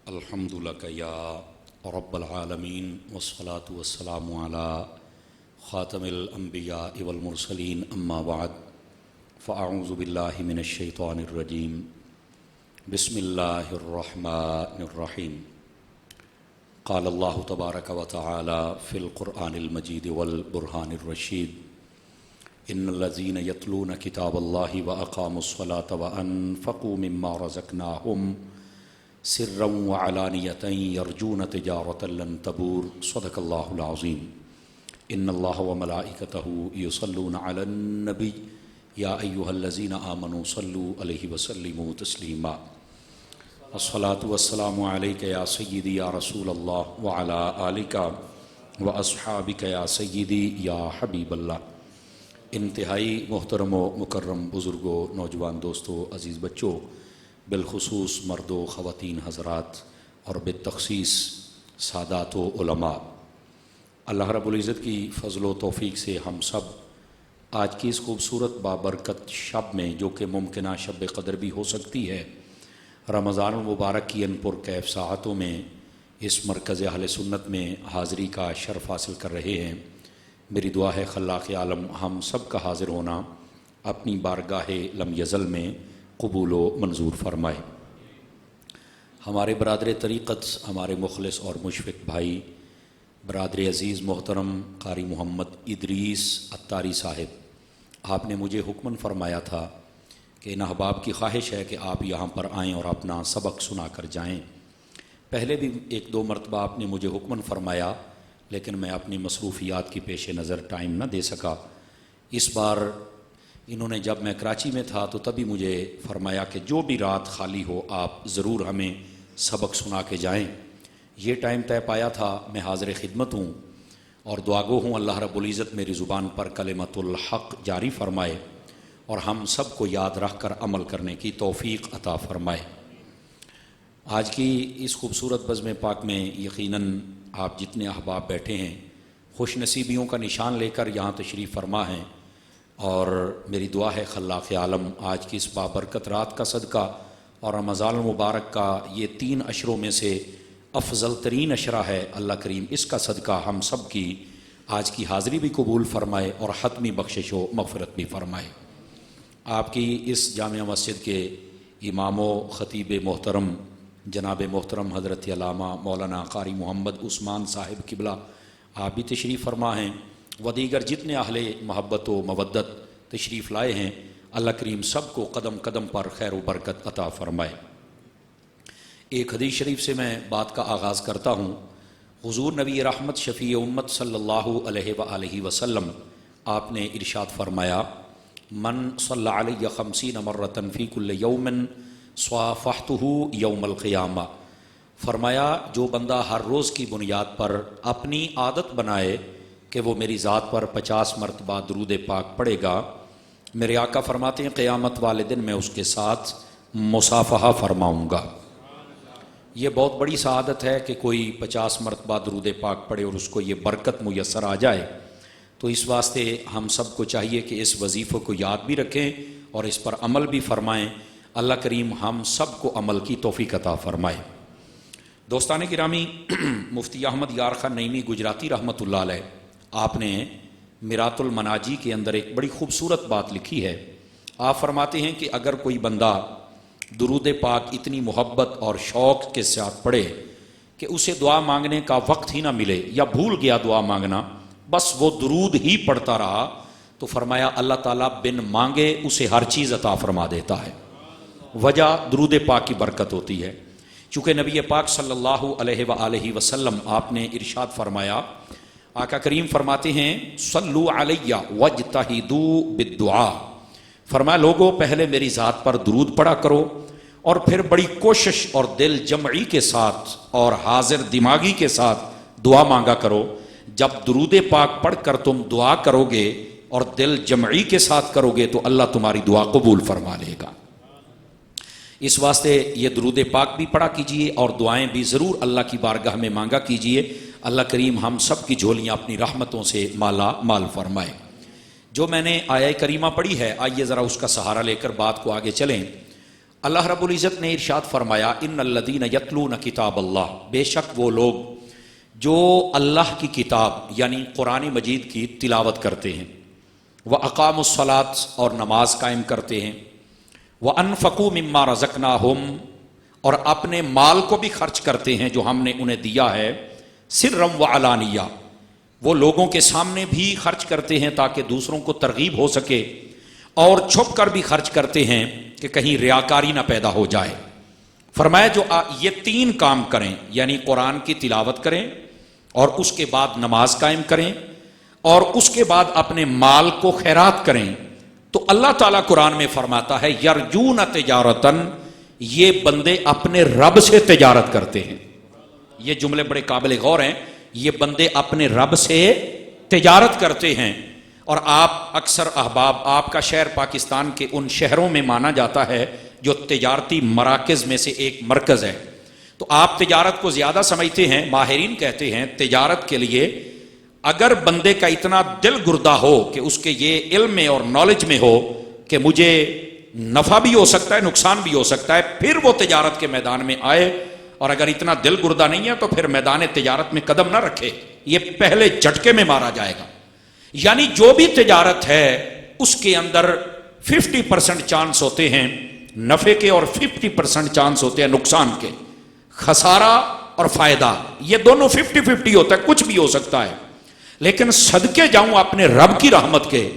الحمد لک یا رب العالمین والصلاة والسلام علی خاتم الانبیاء والمرسلین اما بعد فاعوذ باللہ من الشیطان الرجیم بسم اللہ الرحمن الرحیم قال اللہ تبارک و تعالی فی القرآن المجید والبرہان الرشید ان الذین یتلون کتاب اللہ واقاموا الصلاة وانفقوا مما رزقناہم سرا وعلانیۃ یرجون تجارۃ لن تبور صدق اللہ العظیم ان اللہ وملائکتہ یصلون علی النبی یا ایہا الذین آمنوا صلوا علیہ وسلموا تسلیما الصلاۃ والسلام علیک یا سیدی یا رسول اللہ وعلی آلک واصحابک یا سیدی یا حبیب اللہ۔ انتہائی محترم و مکرم بزرگوں، نوجوان دوستوں، عزیز بچوں، بالخصوص مرد و خواتین حضرات اور بالتخصیص سادات و علماء، اللہ رب العزت کی فضل و توفیق سے ہم سب آج کی اس خوبصورت بابرکت شب میں، جو کہ ممکنہ شب قدر بھی ہو سکتی ہے، رمضان المبارک کی ان پر کیف ساعتوں میں اس مرکز اہل سنت میں حاضری کا شرف حاصل کر رہے ہیں۔ میری دعا ہے خلاق عالم ہم سب کا حاضر ہونا اپنی بارگاہ لم یزل میں قبول و منظور فرمائے۔ ہمارے برادر طریقت، ہمارے مخلص اور مشفق بھائی، برادر عزیز محترم قاری محمد ادریس عطاری صاحب، آپ نے مجھے حکماً فرمایا تھا کہ ان احباب کی خواہش ہے کہ آپ یہاں پر آئیں اور اپنا سبق سنا کر جائیں۔ پہلے بھی ایک دو مرتبہ آپ نے مجھے حکماً فرمایا، لیکن میں اپنی مصروفیات کی پیش نظر ٹائم نہ دے سکا۔ اس بار انہوں نے، جب میں کراچی میں تھا تو تبھی مجھے فرمایا کہ جو بھی رات خالی ہو آپ ضرور ہمیں سبق سنا کے جائیں۔ یہ ٹائم طے پایا تھا، میں حاضر خدمت ہوں اور دعاگو ہوں اللہ رب العزت میری زبان پر کلمت الحق جاری فرمائے اور ہم سب کو یاد رکھ کر عمل کرنے کی توفیق عطا فرمائے۔ آج کی اس خوبصورت بزم پاک میں یقیناً آپ جتنے احباب بیٹھے ہیں خوش نصیبیوں کا نشان لے کر یہاں تشریف فرما ہیں، اور میری دعا ہے خلاق عالم آج کی اس بابرکت رات کا صدقہ اور رمضان المبارک کا یہ 3 عشروں میں سے افضل ترین عشرہ ہے، اللہ کریم اس کا صدقہ ہم سب کی آج کی حاضری بھی قبول فرمائے اور حتمی بخشش و مغفرت بھی فرمائے۔ آپ کی اس جامع مسجد کے امام و خطیب محترم جناب محترم حضرت علامہ مولانا قاری محمد عثمان صاحب قبلہ آپ بھی تشریف فرما ہیں، و دیگر جتنے اہل محبت و مودت تشریف لائے ہیں، اللہ کریم سب کو قدم قدم پر خیر و برکت عطا فرمائے۔ ایک حدیث شریف سے میں بات کا آغاز کرتا ہوں۔ حضور نبی رحمت شفیع امت صلی اللہ علیہ وآلہ وسلم آپ نے ارشاد فرمایا، من صلی علی 50 مرۃ فی کل یوم صافحتہ یوم القیامہ، فرمایا جو بندہ ہر روز کی بنیاد پر اپنی عادت بنائے کہ وہ میری ذات پر 50 مرتبہ درود پاک پڑھے گا، میرے آقا فرماتے ہیں قیامت والے دن میں اس کے ساتھ مصافحہ فرماؤں گا۔ یہ بہت بڑی سعادت ہے کہ کوئی 50 مرتبہ درود پاک پڑھے اور اس کو یہ برکت میسر آ جائے، تو اس واسطے ہم سب کو چاہیے کہ اس وظیفے کو یاد بھی رکھیں اور اس پر عمل بھی فرمائیں۔ اللہ کریم ہم سب کو عمل کی توفیق عطا فرمائے۔ دوستان گرامی، مفتی احمد یار خان نعیمی گجراتی رحمۃ اللہ علیہ، آپ نے میرات المناجی کے اندر ایک بڑی خوبصورت بات لکھی ہے۔ آپ فرماتے ہیں کہ اگر کوئی بندہ درود پاک اتنی محبت اور شوق کے ساتھ پڑھے کہ اسے دعا مانگنے کا وقت ہی نہ ملے یا بھول گیا دعا مانگنا، بس وہ درود ہی پڑھتا رہا، تو فرمایا اللہ تعالیٰ بن مانگے اسے ہر چیز عطا فرما دیتا ہے۔ وجہ درود پاک کی برکت ہوتی ہے، چونکہ نبی پاک صلی اللہ علیہ وآلہ وسلم آپ نے ارشاد فرمایا، آقا کریم فرماتے ہیں صلو علیہ واجتہدوا بالدعاء، فرمایا لوگوں پہلے میری ذات پر درود پڑھا کرو اور پھر بڑی کوشش اور دل جمعی کے ساتھ اور حاضر دماغی کے ساتھ دعا مانگا کرو۔ جب درود پاک پڑھ کر تم دعا کرو گے اور دل جمعی کے ساتھ کرو گے تو اللہ تمہاری دعا قبول فرما لے گا۔ اس واسطے یہ درود پاک بھی پڑھا کیجئے اور دعائیں بھی ضرور اللہ کی بارگاہ میں مانگا کیجئے۔ اللہ کریم ہم سب کی جھولیاں اپنی رحمتوں سے مالا مال فرمائے۔ جو میں نے آیہ کریمہ پڑھی ہے، آئیے ذرا اس کا سہارا لے کر بات کو آگے چلیں۔ اللہ رب العزت نے ارشاد فرمایا ان الذین یتلون کتاب اللہ، بے شک وہ لوگ جو اللہ کی کتاب یعنی قرآن مجید کی تلاوت کرتے ہیں، وَأَقَامُوا الصَّلَاةَ اور نماز قائم کرتے ہیں، وَأَنفَقُوا مِمَّا رَزَقْنَاهُمْ اور اپنے مال کو بھی خرچ کرتے ہیں جو ہم نے انہیں دیا ہے، سرًّا وعلانیہ وہ لوگوں کے سامنے بھی خرچ کرتے ہیں تاکہ دوسروں کو ترغیب ہو سکے، اور چھپ کر بھی خرچ کرتے ہیں کہ کہیں ریاکاری نہ پیدا ہو جائے۔ فرمایا جو یہ تین کام کریں، یعنی قرآن کی تلاوت کریں اور اس کے بعد نماز قائم کریں اور اس کے بعد اپنے مال کو خیرات کریں، تو اللہ تعالیٰ قرآن میں فرماتا ہے یرجون تجارتن، یہ بندے اپنے رب سے تجارت کرتے ہیں۔ یہ جملے بڑے قابل غور ہیں، یہ بندے اپنے رب سے تجارت کرتے ہیں۔ اور آپ اکثر احباب، آپ کا شہر پاکستان کے ان شہروں میں مانا جاتا ہے جو تجارتی مراکز میں سے ایک مرکز ہے، تو آپ تجارت کو زیادہ سمجھتے ہیں۔ ماہرین کہتے ہیں تجارت کے لیے اگر بندے کا اتنا دل گردہ ہو کہ اس کے یہ علم میں اور نالج میں ہو کہ مجھے نفع بھی ہو سکتا ہے نقصان بھی ہو سکتا ہے، پھر وہ تجارت کے میدان میں آئے، اور اگر اتنا دل گردہ نہیں ہے تو پھر میدان تجارت میں قدم نہ رکھے، یہ پہلے جھٹکے میں مارا جائے گا۔ یعنی جو بھی تجارت ہے اس کے اندر 50% چانس ہوتے ہیں نفع کے اور 50% چانس ہوتے ہیں نقصان کے، خسارہ اور فائدہ یہ دونوں 50-50 ہوتا ہے، کچھ بھی ہو سکتا ہے۔ لیکن صدقے جاؤں اپنے رب کی رحمت کے،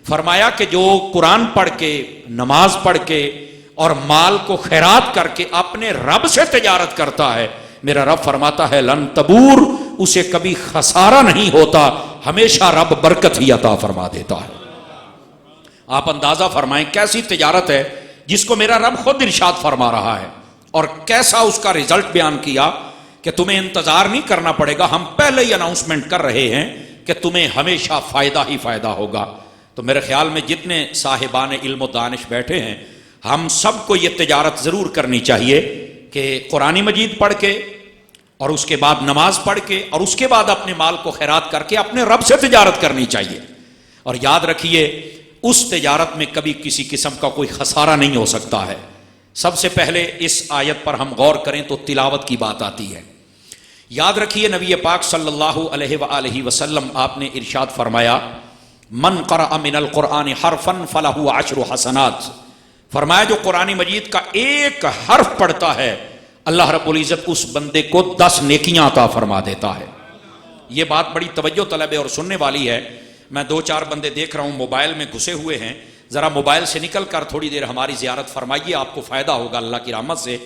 فرمایا کہ جو قرآن پڑھ کے، نماز پڑھ کے اور مال کو خیرات کر کے اپنے رب سے تجارت کرتا ہے، میرا رب فرماتا ہے لن تبور، اسے کبھی خسارہ نہیں ہوتا، ہمیشہ رب برکت ہی عطا فرما دیتا ہے۔ آپ اندازہ فرمائیں کیسی تجارت ہے جس کو میرا رب خود ارشاد فرما رہا ہے، اور کیسا اس کا رزلٹ بیان کیا کہ تمہیں انتظار نہیں کرنا پڑے گا، ہم پہلے ہی اناؤنسمنٹ کر رہے ہیں کہ تمہیں ہمیشہ فائدہ ہی فائدہ ہوگا۔ تو میرے خیال میں جتنے صاحبان علم و دانش بیٹھے ہیں، ہم سب کو یہ تجارت ضرور کرنی چاہیے کہ قرآن مجید پڑھ کے اور اس کے بعد نماز پڑھ کے اور اس کے بعد اپنے مال کو خیرات کر کے اپنے رب سے تجارت کرنی چاہیے۔ اور یاد رکھیے اس تجارت میں کبھی کسی قسم کا کوئی خسارہ نہیں ہو سکتا ہے۔ سب سے پہلے اس آیت پر ہم غور کریں تو تلاوت کی بات آتی ہے۔ یاد رکھیے نبی پاک صلی اللہ علیہ وآلہ وسلم آپ نے ارشاد فرمایا من قرأ من القرآن حرفا فلہ 10 حسنات، فرمایا جو قرآن مجید کا ایک حرف پڑھتا ہے اللہ رب العزت اس بندے کو 10 نیکیاں عطا فرما دیتا ہے۔ یہ بات بڑی توجہ طلب ہے اور سننے والی ہے۔ میں 2-4 بندے دیکھ رہا ہوں موبائل میں گھسے ہوئے ہیں، ذرا موبائل سے نکل کر تھوڑی دیر ہماری زیارت فرمائیے، آپ کو فائدہ ہوگا اللہ کی رحمت سے۔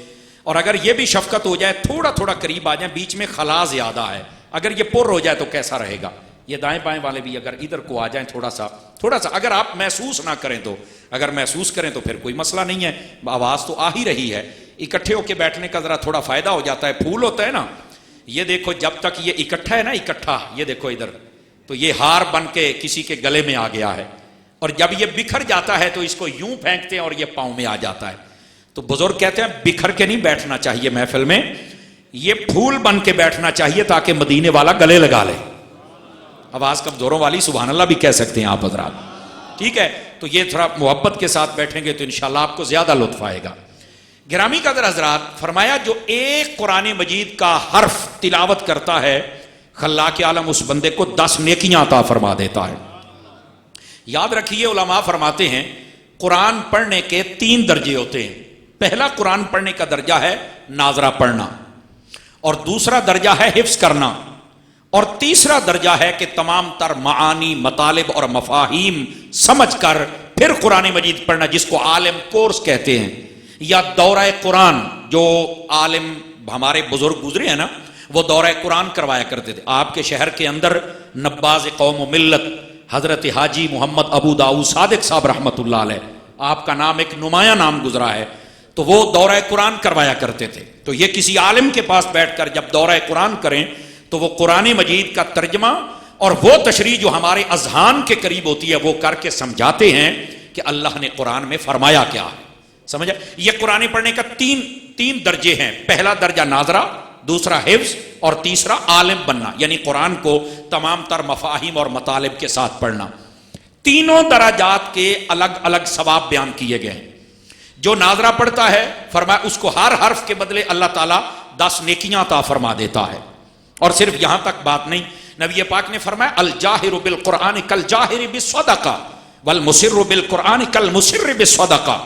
اور اگر یہ بھی شفقت ہو جائے، تھوڑا تھوڑا قریب آ جائیں، بیچ میں خلا زیادہ ہے، اگر یہ پر ہو جائے تو کیسا رہے گا۔ یہ دائیں بائیں والے بھی اگر ادھر کو آ جائیں تھوڑا سا، اگر آپ محسوس نہ کریں تو، اگر محسوس کریں تو پھر کوئی مسئلہ نہیں ہے، آواز تو آ ہی رہی ہے۔ اکٹھے ہو کے بیٹھنے کا ذرا تھوڑا فائدہ ہو جاتا ہے۔ پھول ہوتا ہے نا، یہ دیکھو جب تک یہ اکٹھا ہے نا، اکٹھا یہ دیکھو ادھر، تو یہ ہار بن کے کسی کے گلے میں آ گیا ہے، اور جب یہ بکھر جاتا ہے تو اس کو یوں پھینکتے ہیں اور یہ پاؤں میں آ جاتا ہے۔ تو بزرگ کہتے ہیں بکھر کے نہیں بیٹھنا چاہیے محفل میں، یہ پھول بن کے بیٹھنا چاہیے تاکہ مدینے والا گلے لگا لے۔ آواز کمزوروں والی سبحان اللہ بھی کہہ سکتے ہیں آپ حضرات، ٹھیک ہے؟ تو یہ تھوڑا محبت کے ساتھ بیٹھیں گے تو انشاءاللہ آپ کو زیادہ لطف آئے گا۔ گرامی قدر حضرات، فرمایا جو ایک قرآن مجید کا حرف تلاوت کرتا ہے خلاق عالم اس بندے کو 10 نیکیاں عطا فرما دیتا ہے۔ یاد رکھیے علماء فرماتے ہیں قرآن پڑھنے کے 3 درجے ہوتے ہیں۔ پہلا قرآن پڑھنے کا درجہ ہے ناظرہ پڑھنا، اور دوسرا درجہ ہے حفظ کرنا، اور تیسرا درجہ ہے کہ تمام تر معانی، مطالب اور مفاہیم سمجھ کر پھر قرآن مجید پڑھنا، جس کو عالم کورس کہتے ہیں، یا دورہ قرآن۔ جو عالم ہمارے بزرگ گزرے ہیں نا، وہ دورہ قرآن کروایا کرتے تھے۔ آپ کے شہر کے اندر نباز قوم و ملت حضرت حاجی محمد ابو داؤد صادق صاحب رحمۃ اللہ علیہ، آپ کا نام ایک نمایاں نام گزرا ہے، تو وہ دورہ قرآن کروایا کرتے تھے۔ تو یہ کسی عالم کے پاس بیٹھ کر جب دورہ قرآن کریں تو وہ قرآن مجید کا ترجمہ اور وہ تشریح جو ہمارے اذہان کے قریب ہوتی ہے وہ کر کے سمجھاتے ہیں کہ اللہ نے قرآن میں فرمایا کیا ہے۔ سمجھا؟ یہ قرآن پڑھنے کا تین درجے ہیں۔ پہلا درجہ ناظرہ، دوسرا حفظ، اور تیسرا عالم بننا، یعنی قرآن کو تمام تر مفاہیم اور مطالب کے ساتھ پڑھنا۔ تینوں درجات کے الگ الگ ثواب بیان کیے گئے ہیں، جو ناظرہ پڑھتا ہے فرمایا اس کو ہر حرف کے بدلے اللہ تعالیٰ 10 نیکیاں عطا فرما دیتا ہے. اور صرف یہاں تک بات نہیں، نبی پاک نے فرمایا الجاہر بالقرآن کالجاہر بالصدقہ والمسر بالقرآن کالمسر بالصدقہ،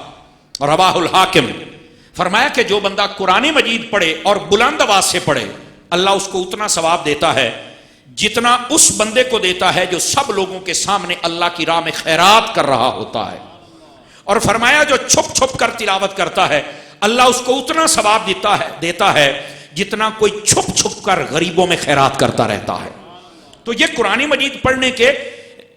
رواہ الحاکم. فرمایا کہ جو بندہ قرآن مجید پڑھے اور بلند آواز سے پڑھے اللہ اس کو اتنا ثواب دیتا ہے جتنا اس بندے کو دیتا ہے جو سب لوگوں کے سامنے اللہ کی راہ میں خیرات کر رہا ہوتا ہے. اور فرمایا جو چھپ چھپ کر تلاوت کرتا ہے اللہ اس کو اتنا ثواب دیتا ہے جتنا کوئی چھپ چھپ کر غریبوں میں خیرات کرتا رہتا ہے. تو یہ قرآن مجید پڑھنے کے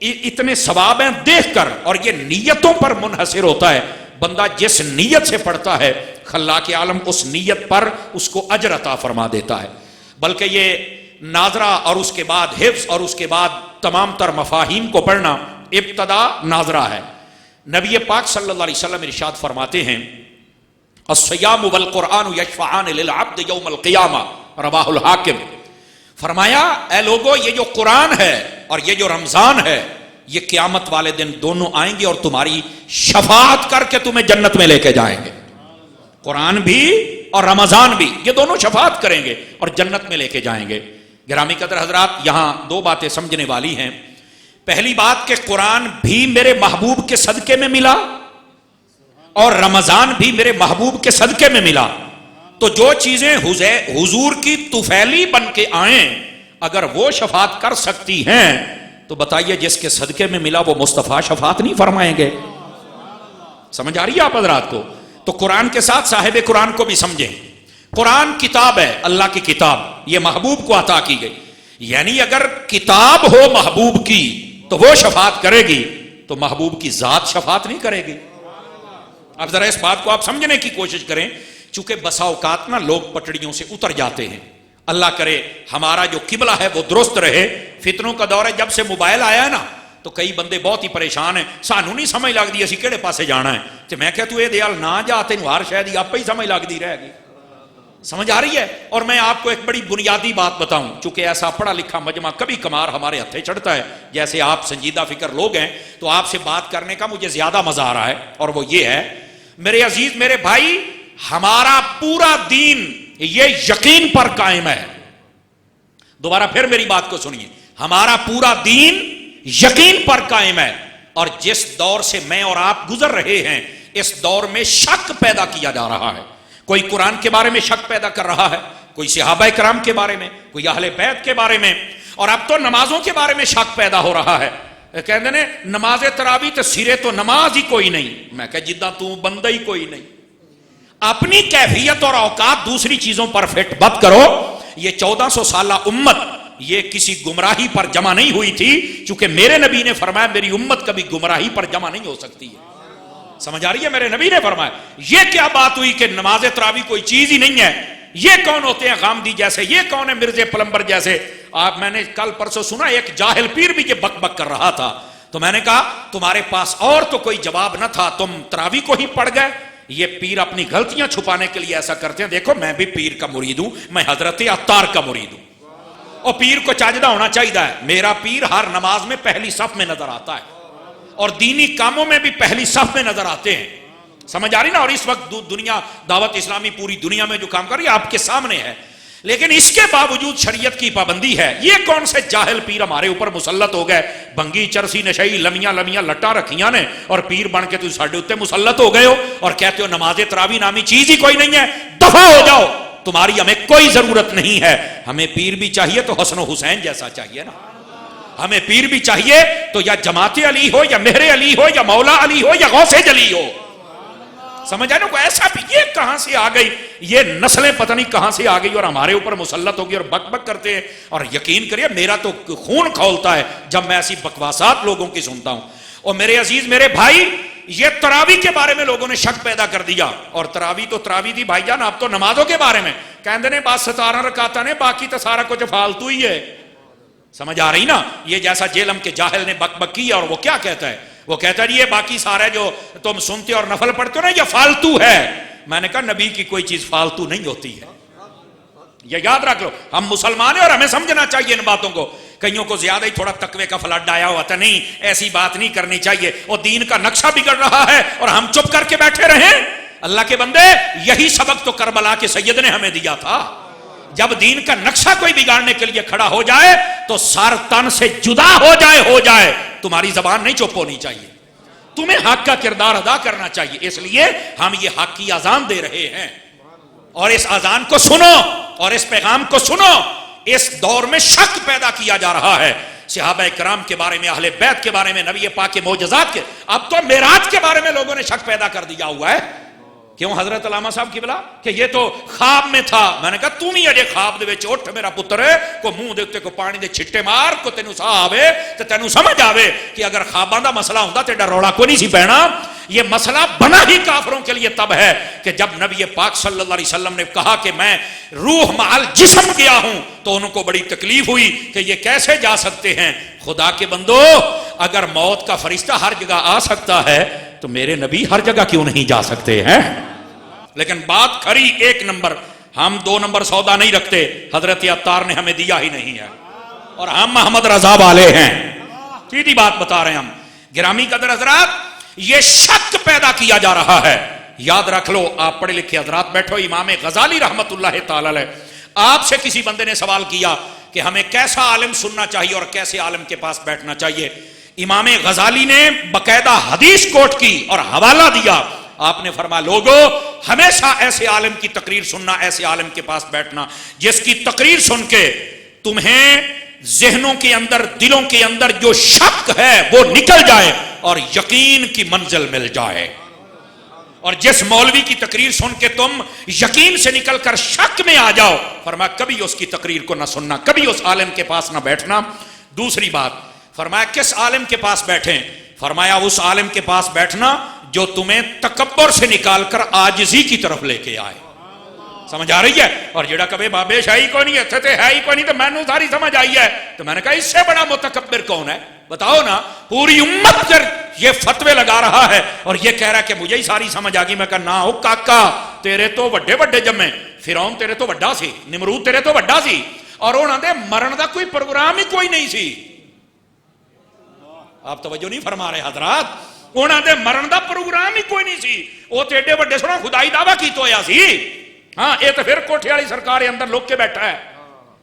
اتنے ثواب ہیں دیکھ کر، اور یہ نیتوں پر منحصر ہوتا ہے. بندہ جس نیت سے پڑھتا ہے خلاق عالم اس نیت پر اس کو اجر عطا فرما دیتا ہے. بلکہ یہ ناظرہ اور اس کے بعد حفظ اور اس کے بعد تمام تر مفاہیم کو پڑھنا ابتدا ناظرہ ہے. نبی پاک صلی اللہ علیہ وسلم ارشاد فرماتے ہیں الصیام والقرآن یشفعان للعبد یوم القیامہ، رواہ الحاکم. فرمایا اے لوگو یہ جو قرآن ہے اور یہ جو رمضان ہے یہ قیامت والے دن دونوں آئیں گے اور تمہاری شفاعت کر کے تمہیں جنت میں لے کے جائیں گے. قرآن بھی اور رمضان بھی یہ دونوں شفاعت کریں گے اور جنت میں لے کے جائیں گے. گرامی قدر حضرات، یہاں 2 باتیں سمجھنے والی ہیں. پہلی بات کہ قرآن بھی میرے محبوب کے صدقے میں ملا اور رمضان بھی میرے محبوب کے صدقے میں ملا. تو جو چیزیں حضور کی طفیلی بن کے آئیں اگر وہ شفاعت کر سکتی ہیں تو بتائیے جس کے صدقے میں ملا وہ مصطفیٰ شفاعت نہیں فرمائیں گے؟ سمجھ آ رہی ہے آپ حضرات کو؟ تو قرآن کے ساتھ صاحب قرآن کو بھی سمجھیں. قرآن کتاب ہے، اللہ کی کتاب، یہ محبوب کو عطا کی گئی. یعنی اگر کتاب ہو محبوب کی تو وہ شفاعت کرے گی تو محبوب کی ذات شفاعت نہیں کرے گی. اب ذرا اس بات کو آپ سمجھنے کی کوشش کریں. چونکہ بسا اوقات نا لوگ پٹڑیوں سے اتر جاتے ہیں. اللہ کرے ہمارا جو قبلہ ہے وہ درست رہے. فتنوں کا دور ہے، جب سے موبائل آیا ہے نا تو کئی بندے بہت ہی پریشان ہیں. سانو نہیں سمجھ لگتی اسی کہڑے پاسے جانا ہے. تو میں کہتا ہوں یہ دیال نہ جا، تینوں ہر شاید آپ ہی سمجھ لگتی رہے گی. سمجھ آ رہی ہے؟ اور میں آپ کو ایک بڑی بنیادی بات بتاؤں، چونکہ ایسا پڑھا لکھا مجمع کبھی کمار ہمارے ہتھے چڑھتا ہے، جیسے آپ سنجیدہ فکر لوگ ہیں تو آپ سے بات کرنے کا مجھے زیادہ مزہ آ رہا ہے. اور وہ یہ ہے میرے عزیز میرے بھائی، ہمارا پورا دین یہ یقین پر قائم ہے. دوبارہ پھر میری بات کو سنیے، ہمارا پورا دین یقین پر قائم ہے. اور جس دور سے میں اور آپ گزر رہے ہیں اس دور میں شک پیدا کیا جا رہا ہے. کوئی قرآن کے بارے میں شک پیدا کر رہا ہے، کوئی صحابہ کرام کے بارے میں، کوئی اہل بیت کے بارے میں، اور اب تو نمازوں کے بارے میں شک پیدا ہو رہا ہے. کہتے ہیں نماز تراویح تو سرے تو نماز ہی کوئی نہیں. میں کہ جدہ تو بندہ ہی کوئی نہیں. اپنی کیفیت اور اوقات دوسری چیزوں پر فٹ مت کرو. یہ 1400 سالہ امت یہ کسی گمراہی پر جمع نہیں ہوئی تھی، چونکہ میرے نبی نے فرمایا میری امت کبھی گمراہی پر جمع نہیں ہو سکتی ہے. سمجھ آ رہی ہے؟ میرے نبی نے فرمایا. یہ کیا بات ہوئی کہ نماز تراویح کوئی چیز ہی نہیں ہے؟ یہ کون ہوتے ہیں غامدی جیسے؟ یہ کون ہے مرزے پلمبر جیسے؟ آپ میں نے کل پرسوں سنا ایک جاہل پیر بھی یہ بک بک کر رہا تھا. تو میں نے کہا تمہارے پاس اور تو کوئی جواب نہ تھا، تم تراویح کو ہی پڑھ گئے. یہ پیر اپنی غلطیاں چھپانے کے لیے ایسا کرتے ہیں. دیکھو میں بھی پیر کا مرید ہوں، میں حضرت عطار کا مرید ہوں. اور پیر کو چاجدہ ہونا چاہیے. میرا پیر ہر نماز میں پہلی صف میں نظر آتا ہے اور دینی کاموں میں بھی پہلی صف میں نظر آتے ہیں. سمجھ آ رہی نا؟ اور اس وقت دنیا دعوت اسلامی پوری دنیا میں جو کام کر رہی ہے آپ کے سامنے ہے. لیکن اس کے باوجود شریعت کی پابندی ہے. یہ کون سے جاہل پیر ہمارے اوپر مسلط ہو گئے؟ بنگی چرسی نشئی لمیاں لمیاں لٹاں رکھیاں نے اور پیر بن کے تو ساڈے اوپر مسلط ہو گئے ہو اور کہتے ہو نماز تراویح نامی چیز ہی کوئی نہیں ہے. دفع ہو جاؤ، تمہاری ہمیں کوئی ضرورت نہیں ہے. ہمیں پیر بھی چاہیے تو حسن و حسین جیسا چاہیے نا. ہمیں پیر بھی چاہیے تو یا جماعت علی ہو یا مہر علی ہو یا مولا علی ہو یا غوث جلی ہو. سمجھ آئے نا؟ کوئی ایسا بھی یہ کہاں سے آ گئی؟ یہ نسلیں پتہ نہیں کہاں سے آ گئی اور ہمارے اوپر مسلط ہوگی اور بک بک کرتے ہیں. اور یقین کریے میرا تو خون کھولتا ہے جب میں ایسی بکواسات لوگوں کی سنتا ہوں. اور میرے عزیز میرے بھائی، یہ تراویح کے بارے میں لوگوں نے شک پیدا کر دیا. اور تراویح تو تراویح تھی بھائی جان، اب تو نمازوں کے بارے میں کہندے نے بس 17 رکعتاں نے، باقی تو سارا کچھ فالتو ہی ہے. سمجھ آ رہی نا؟ یہ جیسا جیلم کے جاہل نے بک بک کیا. اور وہ کیا کہتا ہے؟ وہ کہتا ہے یہ باقی سارے جو تم سنتے اور نفل پڑھتے ہو نا یہ فالتو ہے. میں نے کہا نبی کی کوئی چیز فالتو نہیں ہوتی ہے. یہ یاد رکھ لو. ہم مسلمان ہیں اور ہمیں سمجھنا چاہیے ان باتوں کو. کئیوں کو زیادہ ہی تھوڑا تقوی کا فلڈ آیا ہوا تھا. نہیں، ایسی بات نہیں کرنی چاہیے. اور دین کا نقشہ بگڑ رہا ہے اور ہم چپ کر کے بیٹھے رہیں. اللہ کے بندے یہی سبق تو کربلا کے سید نے ہمیں دیا تھا. جب دین کا نقشہ کوئی بگاڑنے کے لیے کھڑا ہو جائے تو سر تن سے جدا ہو جائے. تمہاری زبان نہیں چپ ہونی چاہیے, تمہیں حق کا کردار ادا کرنا چاہیے. اس لیے ہم یہ حق کی اذان دے رہے ہیں, اور اس اذان کو سنو اور اس پیغام کو سنو. اس دور میں شک پیدا کیا جا رہا ہے صحابہ کرام کے بارے میں, اہل بیت کے بارے میں, نبی پاک کے معجزات کے. اب تو معراج کے بارے میں لوگوں نے شک پیدا کر دیا ہوا ہے. کیوں حضرت علامہ صاحب کی بلا کہ یہ تو خواب میں تھا. میں نے کہا تم ہی اجے خواب دے وچ اٹھ میرا پتر ہے, کو منہ دے اتے کو پانی دے چھٹے مار, کو تینوں سا آوے تے تینوں سمجھ آوے کہ اگر خواباں دا مسئلہ ہوندا تے ڈر روڑا کو نہیں سی پینا. یہ مسئلہ بنا ہی کافروں کے لیے تب ہے کہ جب نبی پاک صلی اللہ علیہ وسلم نے کہا کہ میں روح مال جسم گیا ہوں, تو ان کو بڑی تکلیف ہوئی کہ یہ کیسے جا سکتے ہیں. خدا کے بندو, اگر موت کا فرشتہ ہر جگہ آ سکتا ہے تو میرے نبی ہر جگہ کیوں نہیں جا سکتے ہیں؟ لیکن بات کھری ایک نمبر, ہم دو نمبر سودا نہیں رکھتے. حضرت عطار نے ہمیں دیا ہی نہیں ہے, اور ہم محمد رضا والے ہیں. سیدھی بات بتا رہے ہیں ہم. گرامی قدر حضرات, یہ شک پیدا کیا جا رہا ہے. یاد رکھ لو, آپ پڑھے لکھے حضرات بیٹھو. امام غزالی رحمت اللہ تعالی علیہ, آپ سے کسی بندے نے سوال کیا کہ ہمیں کیسا عالم سننا چاہیے اور کیسے عالم کے پاس بیٹھنا چاہیے. امام غزالی نے باقاعدہ حدیث کوٹ کی اور حوالہ دیا. آپ نے فرمایا لوگو, ہمیشہ ایسے عالم کی تقریر سننا, ایسے عالم کے پاس بیٹھنا جس کی تقریر سن کے تمہیں ذہنوں کے اندر, دلوں کے اندر جو شک ہے وہ نکل جائے اور یقین کی منزل مل جائے. اور جس مولوی کی تقریر سن کے تم یقین سے نکل کر شک میں آ جاؤ, فرمایا کبھی اس کی تقریر کو نہ سننا, کبھی اس عالم کے پاس نہ بیٹھنا. دوسری بات فرمایا کس عالم کے پاس بیٹھیں؟ فرمایا اس عالم کے پاس بیٹھنا جو تمہیں تکبر سے نکال کر عاجزی کی طرف لے کے آئے. سمجھ آ رہی ہے؟ اور جڑا کبھی بابے شاہی کو نہیں اتھے تے ہے ہی کو نہیں, تو میں نے ساری سمجھ آئی ہے. تو میں نے کہا اس سے بڑا متکبر کون ہے بتاؤ نا. پوری امت پر یہ فتوے لگا رہا ہے اور یہ کہہ رہا ہے کہ مجھے ہی ساری سمجھ آ گئی. میں کہا نہ ہو کاکا, تیرے تو وڈے وڈے جمے. فرعون تیرے تو وڈا سی, نمرود تیرے تو وڈا سی, اور انہاں دے مرن دا کوئی پروگرام ہی کوئی نہیں سی. آپ توجہ نہیں فرما رہے حضرات, انہاں دے مرن دا پروگرام ہی کوئی نہیں سی. وہ تے ایڈے وڈے سونا خدائی دعویٰ کی تو ہویا سی. ہاں یہ تو پھر کوٹھی والی سرکار اندر لوگ کے بیٹھا ہے.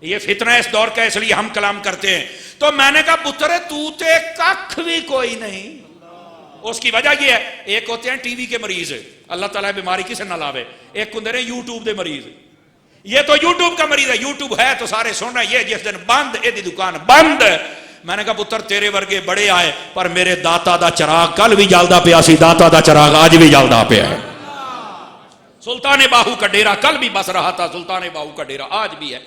یہ فتنہ اس دور کا, اس لیے ہم کلام کرتے ہیں. تو میں نے کہا پتر تو تے ککھ بھی کوئی نہیں. اس کی وجہ یہ ہے, ایک ہوتے ہیں ٹی وی کے مریض, اللہ تعالیٰ بیماری کسے نہ لاوے. ایک ہوں نے یوٹیوب دے مریض. یہ تو یوٹیوب کا مریض ہے, یوٹیوب ہے تو سارے سن رہے. یہ جس دن بند, یہ دی دکان بند. میں نے کہا پتر تیرے ورگے بڑے آئے, پر میرے داتا دا چراغ کل بھی جلدا پیا سی, داتا دا چراغ آج بھی جلدا پیا ہے. سلطان باہو کا ڈیرا کل بھی بس رہا تھا, سلطان باہو کا ڈیرا آج بھی ہے.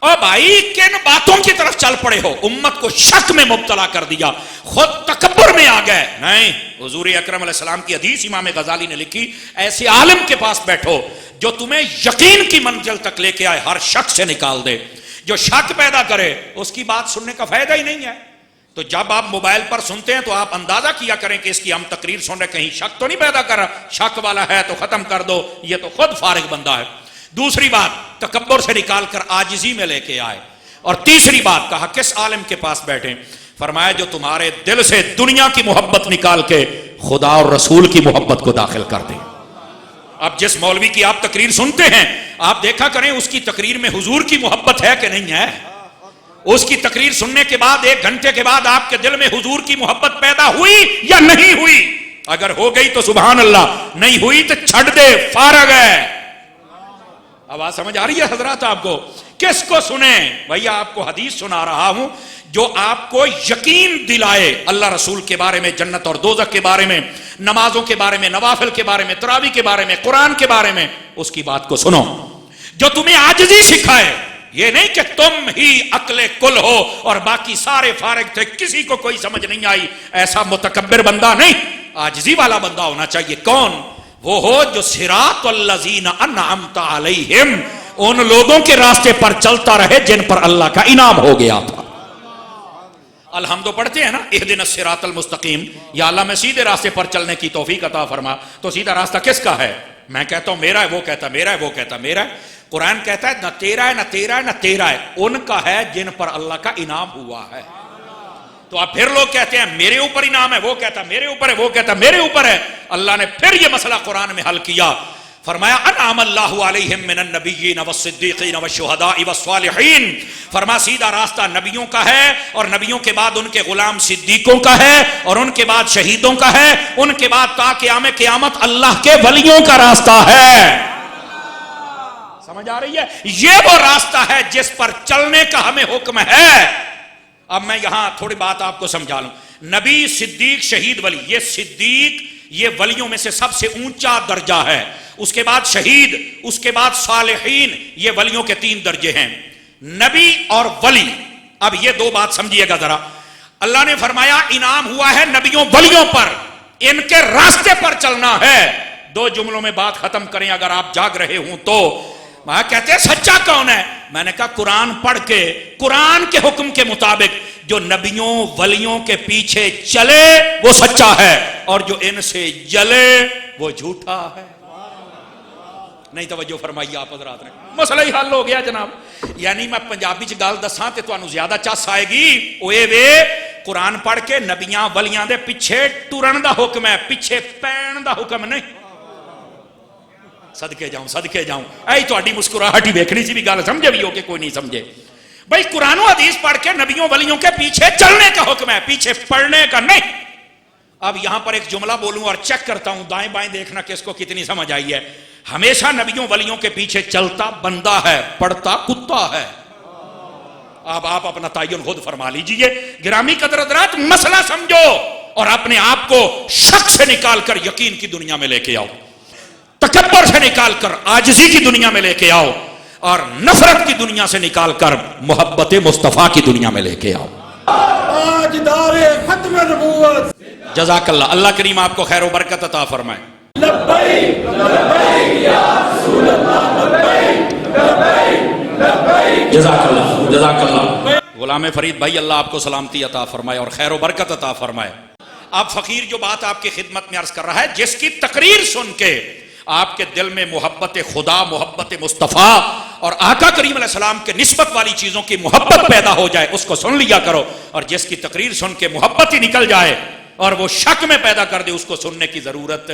اور بھائی کن باتوں کی طرف چل پڑے ہو؟ امت کو شک میں مبتلا کر دیا, خود تکبر میں آ گئے. نہیں, حضور اکرم علیہ السلام کی حدیث امام غزالی نے لکھی, ایسے عالم کے پاس بیٹھو جو تمہیں یقین کی منزل تک لے کے آئے, ہر شک سے نکال دے. جو شک پیدا کرے اس کی بات سننے کا فائدہ ہی نہیں ہے. تو جب آپ موبائل پر سنتے ہیں تو آپ اندازہ کیا کریں کہ اس کی ہم تقریر سن رہے, کہیں شک تو نہیں پیدا کر رہا. شک والا ہے تو ختم کر دو, یہ تو خود فارغ بندہ ہے. دوسری بات, تکبر سے نکال کر عاجزی میں لے کے آئے. اور تیسری بات کہا کس عالم کے پاس بیٹھیں؟ فرمایا جو تمہارے دل سے دنیا کی محبت نکال کے خدا اور رسول کی محبت کو داخل کر دے. اب جس مولوی کی آپ تقریر سنتے ہیں, آپ دیکھا کریں اس کی تقریر میں حضور کی محبت ہے کہ نہیں ہے. اس کی تقریر سننے کے بعد 1 گھنٹے کے بعد آپ کے دل میں حضور کی محبت پیدا ہوئی یا نہیں ہوئی؟ اگر ہو گئی تو سبحان اللہ, نہیں ہوئی تو چھڑ دے, فارغ ہے. آواز سمجھ آ رہی ہے حضرات آپ کو؟ کس کو سنیں بھیا؟ آپ کو حدیث سنا رہا ہوں جو آپ کو یقین دلائے اللہ رسول کے بارے میں, جنت اور دوزخ کے بارے میں, نمازوں کے بارے میں, نوافل کے بارے میں, تراویح کے بارے میں, قرآن کے بارے میں. اس کی بات کو سنو جو تمہیں عاجزی سکھائے. یہ نہیں کہ تم ہی عقل کل ہو اور باقی سارے فارغ تھے, کسی کو کوئی سمجھ نہیں آئی. ایسا متکبر بندہ نہیں, عاجزی والا بندہ ہونا چاہیے. کون وہ ہو جو صراط الذین انعمت علیہم, ان لوگوں کے راستے پر چلتا رہے جن پر اللہ کا انعام ہو گیا تھا. الحمد پڑھتے ہیں نا, اہدنا الصراط المستقیم, یا اللہ میں سیدھے راستے پر چلنے کی توفیق عطا فرما. تو سیدھا راستہ کس کا ہے؟ میں کہتا ہوں میرا ہے, وہ کہتا میرا ہے, وہ کہتا میرا ہے. قرآن کہتا ہے نہ تیرا ہے, نہ تیرا ہے, نہ تیرا ہے, ان کا ہے جن پر اللہ کا انعام ہوا ہے. تو اب پھر لوگ کہتے ہیں میرے اوپر انعام ہے, وہ کہتا میرے اوپر ہے, وہ کہتا میرے اوپر ہے. اللہ نے پھر یہ مسئلہ قرآن میں حل کیا فرمایا انعم اللہ علیہم من النبیین والصدیقین والشہداء والصالحین، فرما سیدھا راستہ نبیوں کا ہے، اور نبیوں کے بعد ان کے غلام صدیقوں کا ہے، اور ان کے بعد شہیدوں کا ہے، ان کے بعد تا قیام قیامت اللہ کے ولیوں کا راستہ ہے۔ سمجھ آ رہی ہے؟ یہ وہ راستہ ہے جس پر چلنے کا ہمیں حکم ہے۔ اب میں یہاں تھوڑی بات آپ کو سمجھا لوں۔ نبی، صدیق، شہید، ولی، یہ صدیق یہ ولیوں میں سے سب سے اونچا درجہ ہے، اس کے بعد شہید، اس کے بعد صالحین، یہ ولیوں کے 3 درجے ہیں، نبی اور ولی۔ اب یہ 2 بات سمجھیے گا ذرا۔ اللہ نے فرمایا انعام ہوا ہے نبیوں ولیوں پر، ان کے راستے پر چلنا ہے۔ 2 جملوں میں بات ختم کریں اگر آپ جاگ رہے ہوں تو۔ وہاں کہتے ہیں سچا کون ہے؟ میں نے کہا قرآن پڑھ کے، قرآن کے حکم کے مطابق جو نبیوں ولیوں کے پیچھے چلے وہ سچا ہے، اور جو ان سے جلے وہ جھوٹا ہے۔ نہیں توجہ فرمائی آپ حضرات نے؟ مسئلہ ہی حل ہو گیا جناب۔ یعنی میں پنجابی چ گل دساں تے تانوں زیادہ چس آئے گی۔ اوے وے قرآن پڑھ کے نبیاں ولیاں دے پیچھے ٹرن دا حکم ہے، پیچھے پین دا حکم نہیں۔ صدقے جاؤں اے تہاڈی مسکراہٹ ہی ویکھنی سی، بھی گل سمجھے بھی ہو کہ کوئی نہیں سمجھے۔ بھائی قرآن و حدیث پڑھ کے نبیوں ولیوں کے پیچھے چلنے کا حکم ہے، پیچھے پڑھنے کا نہیں۔ اب یہاں پر ایک جملہ بولوں اور چیک کرتا ہوں دائیں بائیں دیکھنا کہ اس کو کتنی سمجھ آئی ہے۔ ہمیشہ نبیوں ولیوں کے پیچھے چلتا بندہ ہے، پڑھتا کتا ہے۔ اب آپ اپنا تعین خود فرما لیجئے۔ گرامی قدر حضرات، مسئلہ سمجھو اور اپنے آپ کو شک سے نکال کر یقین کی دنیا میں لے کے آؤ، تکبر سے نکال کر عاجزی کی دنیا میں لے کے آؤ، اور نفرت کی دنیا سے نکال کر محبت مصطفیٰ کی دنیا میں لے کے آؤ۔ تاجدار ختم نبوت، جزاک اللہ۔ اللہ کریم آپ کو خیر و برکت عطا فرمائے۔ لبیک لبیک یا رسول اللہ، لبیک لبیک لبیک، جزاک اللہ۔ غلام فرید بھائی اللہ آپ کو سلامتی عطا فرمائے اور خیر و برکت عطا فرمائے۔ اب فقیر جو بات آپ کی خدمت میں عرض کر رہا ہے، جس کی تقریر سن کے آپ کے دل میں محبت خدا، محبت مصطفیٰ اور آقا کریم علیہ السلام کے نسبت والی چیزوں کی محبت پیدا ہو جائے، اس کو سن لیا کرو، اور جس کی تقریر سن کے محبت ہی نکل جائے اور وہ شک میں پیدا کر دے، اس کو سننے کی ضرورت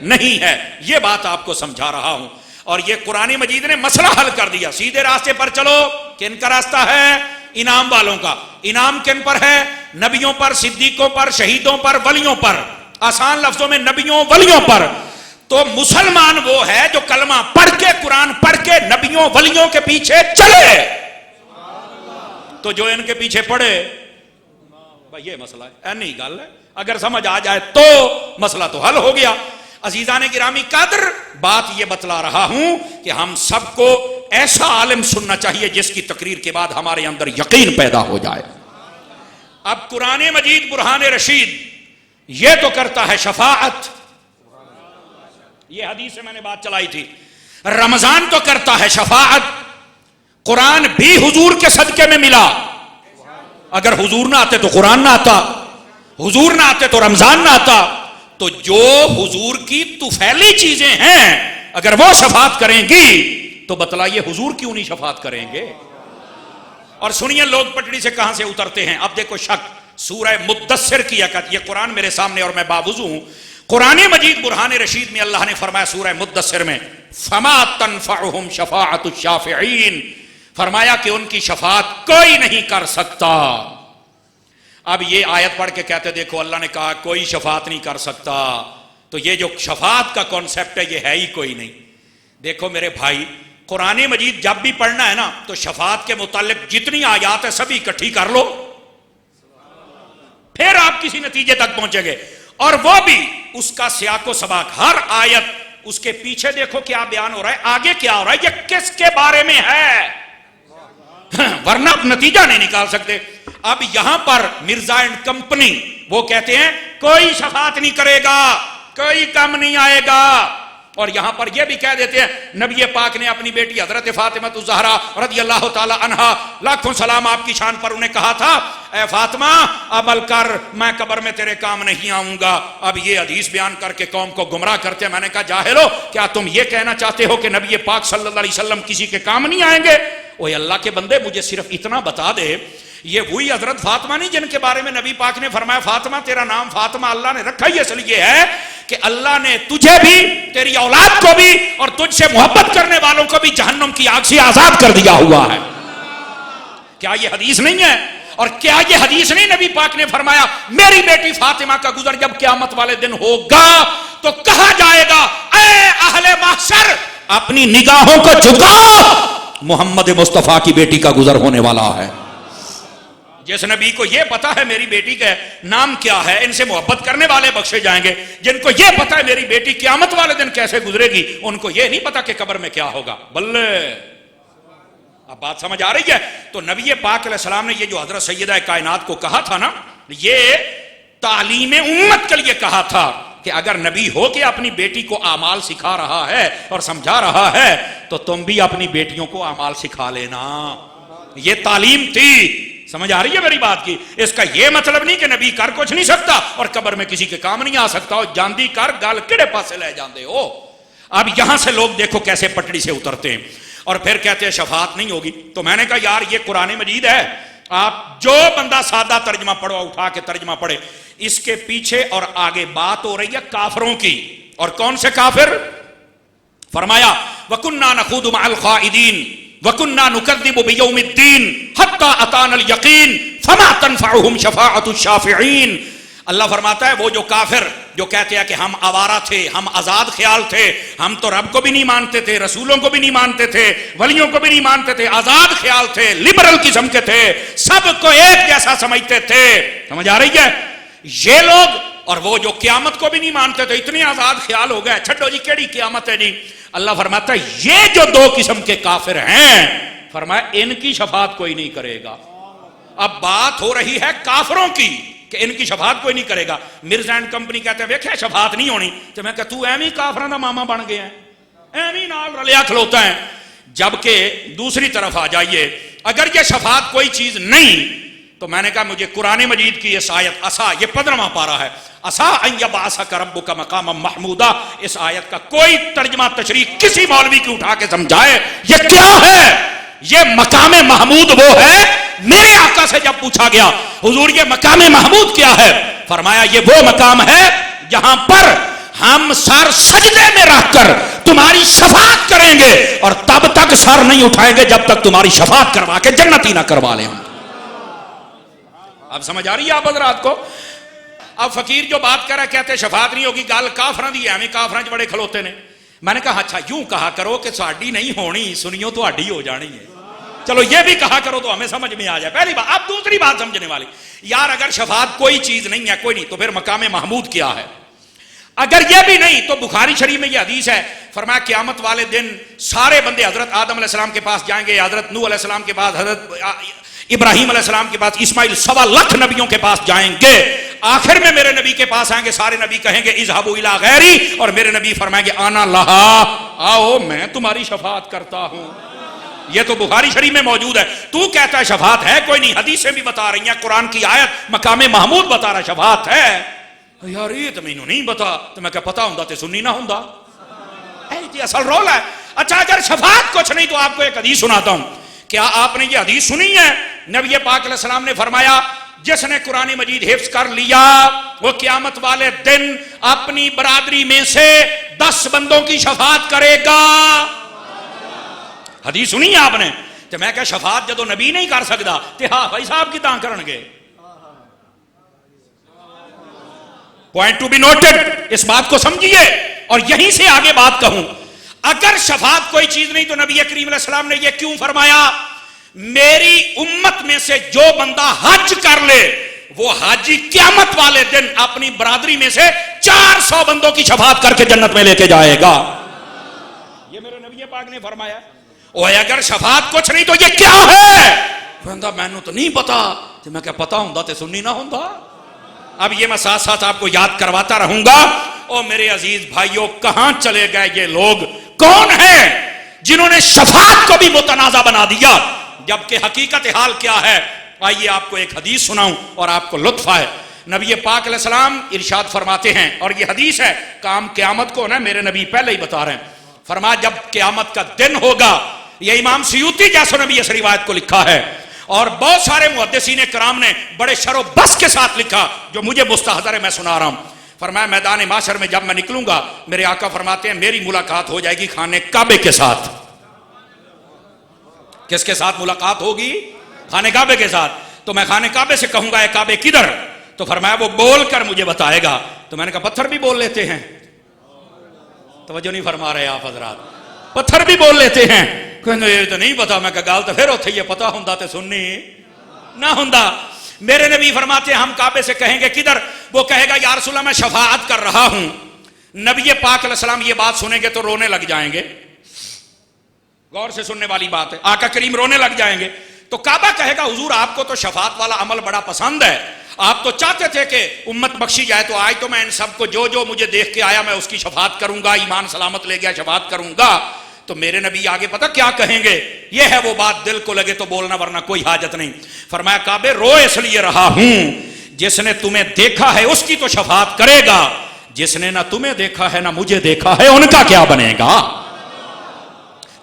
نہیں ہے۔ یہ بات آپ کو سمجھا رہا ہوں، اور یہ قرآن مجید نے مسئلہ حل کر دیا۔ سیدھے راستے پر چلو، کن کا راستہ ہے؟ انعام والوں کا۔ انعام کن پر ہے؟ نبیوں پر، صدیقوں پر، شہیدوں پر، ولیوں پر۔ آسان لفظوں میں نبیوں ولیوں پر۔ تو مسلمان وہ ہے جو کلمہ پڑھ کے، قرآن پڑھ کے نبیوں ولیوں کے پیچھے چلے۔ تو جو ان کے پیچھے پڑے، بھائی یہ مسئلہ ہے، اینی گل ہے۔ اگر سمجھ آ جائے تو مسئلہ تو حل ہو گیا۔ عزیزان گرامی قدر، بات یہ بتلا رہا ہوں کہ ہم سب کو ایسا عالم سننا چاہیے جس کی تقریر کے بعد ہمارے اندر یقین پیدا ہو جائے۔ اب قرآن مجید برہان رشید یہ تو کرتا ہے شفاعت، یہ حدیث سے میں نے بات چلائی تھی۔ رمضان تو کرتا ہے شفاعت، قرآن بھی حضور کے صدقے میں ملا۔ اگر حضور نہ آتے تو قرآن نہ آتا، حضور نہ آتے تو رمضان نہ آتا۔ تو جو حضور کی طفیلی چیزیں ہیں اگر وہ شفاعت کریں گی تو بتلائیے حضور کیوں نہیں شفاعت کریں گے؟ اور سنیے لوگ پٹڑی سے کہاں سے اترتے ہیں۔ اب دیکھو شک، سورہ مدثر کی آیت، یہ قرآن میرے سامنے اور میں باوضو ہوں۔ قرآن مجید برہان رشید میں اللہ نے فرمایا سورہ مدثر میں، فما تنفعہم شفاعت الشافعین، فرمایا کہ ان کی شفاعت کوئی نہیں کر سکتا۔ اب یہ آیت پڑھ کے کہتے دیکھو اللہ نے کہا کوئی شفاعت نہیں کر سکتا، تو یہ جو شفاعت کا کانسیپٹ ہے یہ ہے ہی کوئی نہیں۔ دیکھو میرے بھائی، قرآن مجید جب بھی پڑھنا ہے نا تو شفاعت کے متعلق جتنی آیات ہے سبھی اکٹھی کر لو، پھر آپ کسی نتیجے تک پہنچیں گے۔ اور وہ بھی اس کا سیاق و سباق، ہر آیت اس کے پیچھے دیکھو کیا بیان ہو رہا ہے، آگے کیا ہو رہا ہے، یہ کس کے بارے میں ہے، ورنہ آپ نتیجہ نہیں نکال سکتے۔ اب یہاں پر مرزا اینڈ کمپنی وہ کہتے ہیں کوئی شفاعت نہیں کرے گا، کوئی کم نہیں آئے گا، اور یہاں پر یہ بھی کہہ دیتے ہیں نبی پاک نے اپنی بیٹی حضرت فاطمہ الزہرا رضی اللہ تعالی عنہا، لاکھوں سلام آپ کی شان پر، انہیں کہا تھا اے فاطمہ عمل کر، میں قبر میں تیرے کام نہیں آؤں گا۔ اب یہ حدیث بیان کر کے قوم کو گمراہ کرتے ہیں۔ میں نے کہا جاہلو، کیا تم یہ کہنا چاہتے ہو کہ نبی پاک صلی اللہ علیہ وسلم کسی کے کام نہیں آئیں گے؟ اوہ اللہ کے بندے، مجھے صرف اتنا بتا دے، یہ وہی حضرت فاطمہ نہیں جن کے بارے میں نبی پاک نے فرمایا فاطمہ تیرا نام فاطمہ اللہ نے رکھا ہی اس لیے ہے کہ اللہ نے تجھے بھی, تیری اولاد کو بھی اور تجھ سے محبت کرنے والوں کو بھی جہنم کی آگ سے آزاد کر دیا ہوا ہے. کیا یہ حدیث نہیں ہے؟ اور کیا یہ حدیث نہیں نبی پاک نے فرمایا میری بیٹی فاطمہ کا گزر جب قیامت والے دن ہوگا تو کہا جائے گا اے اہل محشر اپنی نگاہوں کو جھکاؤ, محمد مصطفیٰ کی بیٹی کا گزر ہونے والا ہے. جس نبی کو یہ پتا ہے میری بیٹی کا نام کیا ہے, ان سے محبت کرنے والے بخشے جائیں گے. جن کو یہ پتا ہے میری بیٹی قیامت والے دن کیسے گزرے گی, ان کو یہ نہیں پتا کہ قبر میں کیا ہوگا. بلے اب بات سمجھ آ رہی ہے؟ تو نبی پاک علیہ السلام نے یہ جو حضرت سیدہ کائنات کو کہا تھا نا, یہ تعلیم امت کے لیے کہا تھا کہ اگر نبی ہو کے اپنی بیٹی کو اعمال سکھا رہا ہے اور سمجھا رہا ہے تو تم بھی اپنی بیٹیوں کو اعمال سکھا لینا. یہ تعلیم تھی. سمجھ آ رہی ہے میری بات کی؟ اس کا یہ مطلب نہیں کہ نبی کر کچھ نہیں سکتا اور قبر میں کسی کے کام نہیں آ سکتا ہو. جاندی کر گل کیڑے پاسے لے جاندے ہو. اب یہاں سے لوگ دیکھو کیسے پٹڑی سے اترتے ہیں اور پھر کہتے ہیں شفاعت نہیں ہوگی. تو میں نے کہا یار یہ قرآن مجید ہے, آپ جو بندہ سادہ ترجمہ پڑھو اٹھا کے ترجمہ پڑھے, اس کے پیچھے اور آگے بات ہو رہی ہے کافروں کی. اور کون سے کافر؟ فرمایا وَكُنَّا نَخُوضُ مَعَ الْخَائِضِينَ وَكُنَّا نُكَذِّبُ بِيَوْمِ الدِّينِ حَتَّى أَتَانَا الْيَقِينُ فَمَا تَنْفَعُهُمْ شَفَاعَةُ الشَّافِعِينَ. اللہ فرماتا ہے وہ جو کافر جو کہتے ہیں کہ ہم آوارہ تھے, ہم آزاد خیال تھے, ہم تو رب کو بھی نہیں مانتے تھے, رسولوں کو بھی نہیں مانتے تھے, ولیوں کو بھی نہیں مانتے تھے, آزاد خیال تھے, لبرل قسم کے تھے, سب کو ایک جیسا سمجھتے تھے. سمجھ آ رہی ہے؟ یہ لوگ اور وہ جو قیامت کو بھی نہیں مانتے تھے, اتنے آزاد خیال ہو گئے, چھڈو جی کیڑی قیامت ہے جی. اللہ فرماتا ہے یہ جو دو قسم کے کافر ہیں, فرمایا ان کی شفاعت کوئی نہیں کرے گا. اب بات ہو رہی ہے کافروں کی کہ ان کی شفاعت کوئی نہیں کرے گا. مرزا اینڈ کمپنی کہتے ہیں ویکھے شفاعت نہیں ہونی. تو میں کہتا تو ایویں کافراں دا ماما بن گیا ہے, ایویں نال رلیا کھلوتا ہے. جبکہ دوسری طرف آ جائیے, اگر یہ شفاعت کوئی چیز نہیں تو میں نے کہا مجھے قرآن مجید کی اس آیت عسا, یہ 15واں پارہ ہے, عسا ان یبعثک ربک مقاما محمودا, اس آیت کا کوئی ترجمہ تشریح کسی مولوی کی اٹھا کے سمجھائے یہ کیا ہے. یہ مقام محمود وہ ہے, میرے آقا سے جب پوچھا گیا حضور یہ مقام محمود کیا ہے, فرمایا یہ وہ مقام ہے جہاں پر ہم سر سجدے میں رکھ کر تمہاری شفاعت کریں گے اور تب تک سر نہیں اٹھائیں گے جب تک تمہاری شفاعت کروا کے جنتی نہ کروا لیں. اب سمجھ آ رہی ہے آپ حضرات کو؟ اب فقیر جو بات کر رہا ہے کہتے شفاعت نہیں ہوگی, گل کافراں دی ہے, ہمیں کافراں بڑے کھلوتے نے. میں نے کہا اچھا یوں کہا کرو کہ ساڈی نہیں ہونی, سنیو تو ہاڈی ہو جانی ہے. چلو یہ بھی کہا کرو تو ہمیں سمجھ میں آ جائے. پہلی بات. اب دوسری بات سمجھنے والی, یار اگر شفاعت کوئی چیز نہیں ہے, کوئی نہیں, تو پھر مقام محمود کیا ہے؟ اگر یہ بھی نہیں تو بخاری شریف میں یہ حدیث ہے, فرمایا قیامت والے دن سارے بندے حضرت آدم علیہ السلام کے پاس جائیں گے, حضرت نوح علیہ السلام کے پاس, حضرت ابراہیم علیہ السلام کے پاس, اسماعیل 1.25 لاکھ نبیوں کے پاس جائیں گے. آخر میں میرے نبی کے پاس آئیں گے, سارے نبی کہیں گے اذهبوا الی غیری, اور میرے نبی فرمائیں گے انا لہا, آؤ میں تمہاری شفاعت کرتا ہوں. یہ تو بخاری شریف میں موجود ہے. تو کہتا ہے شفاعت ہے کوئی نہیں, حدیثیں بھی بتا رہی ہیں, قرآن کی آیت مقام محمود بتا رہا شفاعت ہے. یار یہ تو مینوں نہیں بتا. تو میں کہ پتا ہوندا تے سنی نہ ہوندا, یہ اصل رول ہے. اچھا اگر شفاعت کچھ نہیں تو آپ کو ایک حدیث سناتا ہوں. کیا آپ نے یہ حدیث سنی ہے؟ نبی پاک علیہ السلام نے فرمایا جس نے قرآن مجید حفظ کر لیا وہ قیامت والے دن اپنی برادری میں سے 10 بندوں کی شفاعت کرے گا. حدیث سنی ہے آپ نے؟ تو میں کہ شفاعت جدو نبی نہیں کر سکتا تو ہاں بھائی صاحب کی تاں کرن گے. پوائنٹ ٹو بی نوٹڈ, اس بات کو سمجھیے. اور یہیں سے آگے بات کہوں, اگر شفاعت کوئی چیز نہیں تو نبی کریم علیہ السلام نے یہ کیوں فرمایا میری امت میں سے جو بندہ حج کر لے وہ حاجی قیامت والے دن اپنی برادری میں سے 400 بندوں کی شفاعت کر کے جنت میں لے کے جائے گا. یہ میرے نبی پاک نے فرمایا. اور اگر شفاعت کچھ نہیں تو یہ کیا ہے؟ بندہ میں نے تو نہیں پتا. تو میں کیا پتا ہوندا تے سنی نہ ہوندا. اب یہ میں ساتھ ساتھ آپ کو یاد کرواتا رہوں گا. او میرے عزیز بھائیوں, کہاں چلے گئے یہ لوگ؟ کون ہیں جنہوں نے شفاعت کو بھی متنازع بنا دیا جبکہ حقیقت حال کیا ہے؟ آئیے آپ کو ایک حدیث سناؤں اور آپ کو لطف آئے. نبی پاک علیہ السلام ارشاد فرماتے ہیں, اور یہ حدیث ہے, کام قیامت کو نا میرے نبی پہلے ہی بتا رہے ہیں. فرمایا جب قیامت کا دن ہوگا, یہ امام سیوطی جیسے نبی اس روایت کو لکھا ہے اور بہت سارے محدثین کرام نے بڑے شر و بس کے ساتھ لکھا جو مجھے مستحضر ہے, میں سنا رہا ہوں. فرمایا میدان معاشر میں جب میں نکلوں گا میرے آقا فرماتے ہیں میری ملاقات ہو جائے گی خانے کعبے کے ساتھ. کس کے ساتھ ملاقات ہوگی؟ خانے کعبے کے ساتھ. تو میں خانے کعبے سے کہوں گا اے کعبے کدھر؟ تو فرمایا وہ بول کر مجھے بتائے گا. تو میں نے کہا پتھر بھی بول لیتے ہیں؟ توجہ نہیں فرما رہے آپ حضرات. پتھر بھی بول لیتے ہیں؟ یہ تو نہیں پتا. میں کہا گال تو پھر ہوتے یہ پتا ہوں تے سننی نہ ہوں. میرے نبی فرماتے ہیں ہم کعبے سے کہیں گے کدھر؟ وہ کہے گا یا رسول اللہ میں شفاعت کر رہا ہوں. نبی پاک علیہ السلام یہ بات سنیں گے تو رونے لگ جائیں گے. غور سے سننے والی بات ہے. آقا کریم رونے لگ جائیں گے. تو کعبہ کہے گا حضور آپ کو تو شفاعت والا عمل بڑا پسند ہے, آپ تو چاہتے تھے کہ امت بخشی جائے, تو آج تو میں ان سب کو جو مجھے دیکھ کے آیا میں اس کی شفاعت کروں گا, ایمان سلامت لے گیا شفاعت کروں گا. تو میرے نبی آگے پتہ کیا کہیں گے؟ یہ ہے وہ بات دل کو لگے تو بولنا ورنہ کوئی حاجت نہیں. فرمایا کعبے رو اس لیے رہا ہوں جس نے تمہیں دیکھا ہے اس کی تو شفاعت کرے گا, جس نے نہ تمہیں دیکھا ہے نہ مجھے دیکھا ہے ان کا کیا بنے گا؟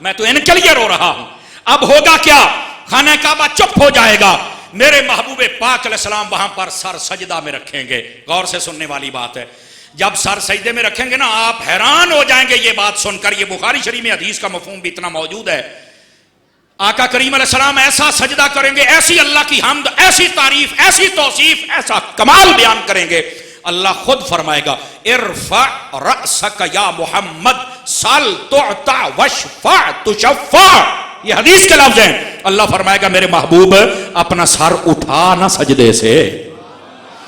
میں تو ان کے لیے رو رہا ہوں. اب ہوگا کیا؟ خانہ کعبہ چپ ہو جائے گا. میرے محبوب پاک علیہ السلام وہاں پر سر سجدہ میں رکھیں گے. غور سے سننے والی بات ہے. جب سر سجدے میں رکھیں گے نا آپ حیران ہو جائیں گے یہ بات سن کر. یہ بخاری شریف میں حدیث کا مفہوم بھی اتنا موجود ہے. آقا کریم علیہ السلام ایسا سجدہ کریں گے, ایسی اللہ کی حمد, ایسی تعریف, ایسی توصیف, ایسا کمال بیان کریں گے. اللہ خود فرمائے گا ارفع رأسک یا محمد سل تعطى واشفع تشفع. یہ حدیث کے لفظ ہیں. اللہ فرمائے گا میرے محبوب اپنا سر اٹھا نہ سجدے سے,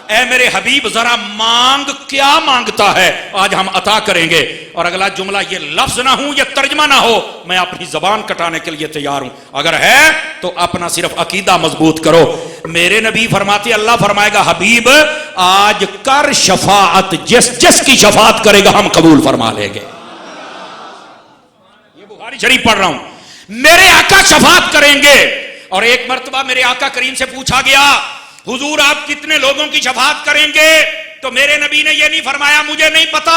اے میرے حبیب ذرا مانگ, کیا مانگتا ہے آج ہم عطا کریں گے. اور اگلا جملہ یہ لفظ نہ ہوں, یہ ترجمہ نہ ہو, میں اپنی زبان کٹانے کے لیے تیار ہوں. اگر ہے تو اپنا صرف عقیدہ مضبوط کرو. میرے نبی فرماتے اللہ فرمائے گا حبیب آج کر شفاعت, جس کی شفاعت کرے گا ہم قبول فرما لیں گے. یہ بخاری شریف پڑھ رہا ہوں. میرے آقا شفاعت کریں گے. اور ایک مرتبہ میرے آقا کریم سے پوچھا گیا حضور آپ کتنے لوگوں کی شفاعت کریں گے؟ تو میرے نبی نے یہ نہیں فرمایا مجھے نہیں پتا,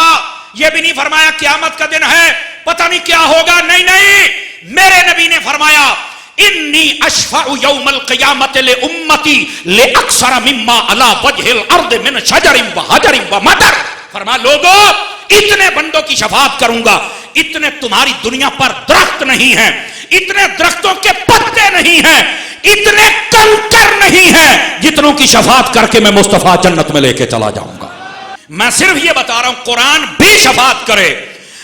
یہ بھی نہیں فرمایا قیامت کا دن ہے پتہ نہیں کیا ہوگا, نہیں. میرے نبی نے فرمایا انی اشفع یوم القیامت لامتی لاکثر مما علی وجہ الارض من شجر وحجر ومطر. فرمایا لوگوں اتنے بندوں کی شفاعت کروں گا, اتنے تمہاری دنیا پر درخت نہیں ہیں, اتنے درختوں کے پتے نہیں ہیں, اتنے کنکر نہیں ہیں جتنوں کی شفاعت کر کے میں مصطفیٰ جنت میں لے کے چلا جاؤں گا. میں صرف یہ بتا رہا ہوں قرآن بھی شفاعت کرے,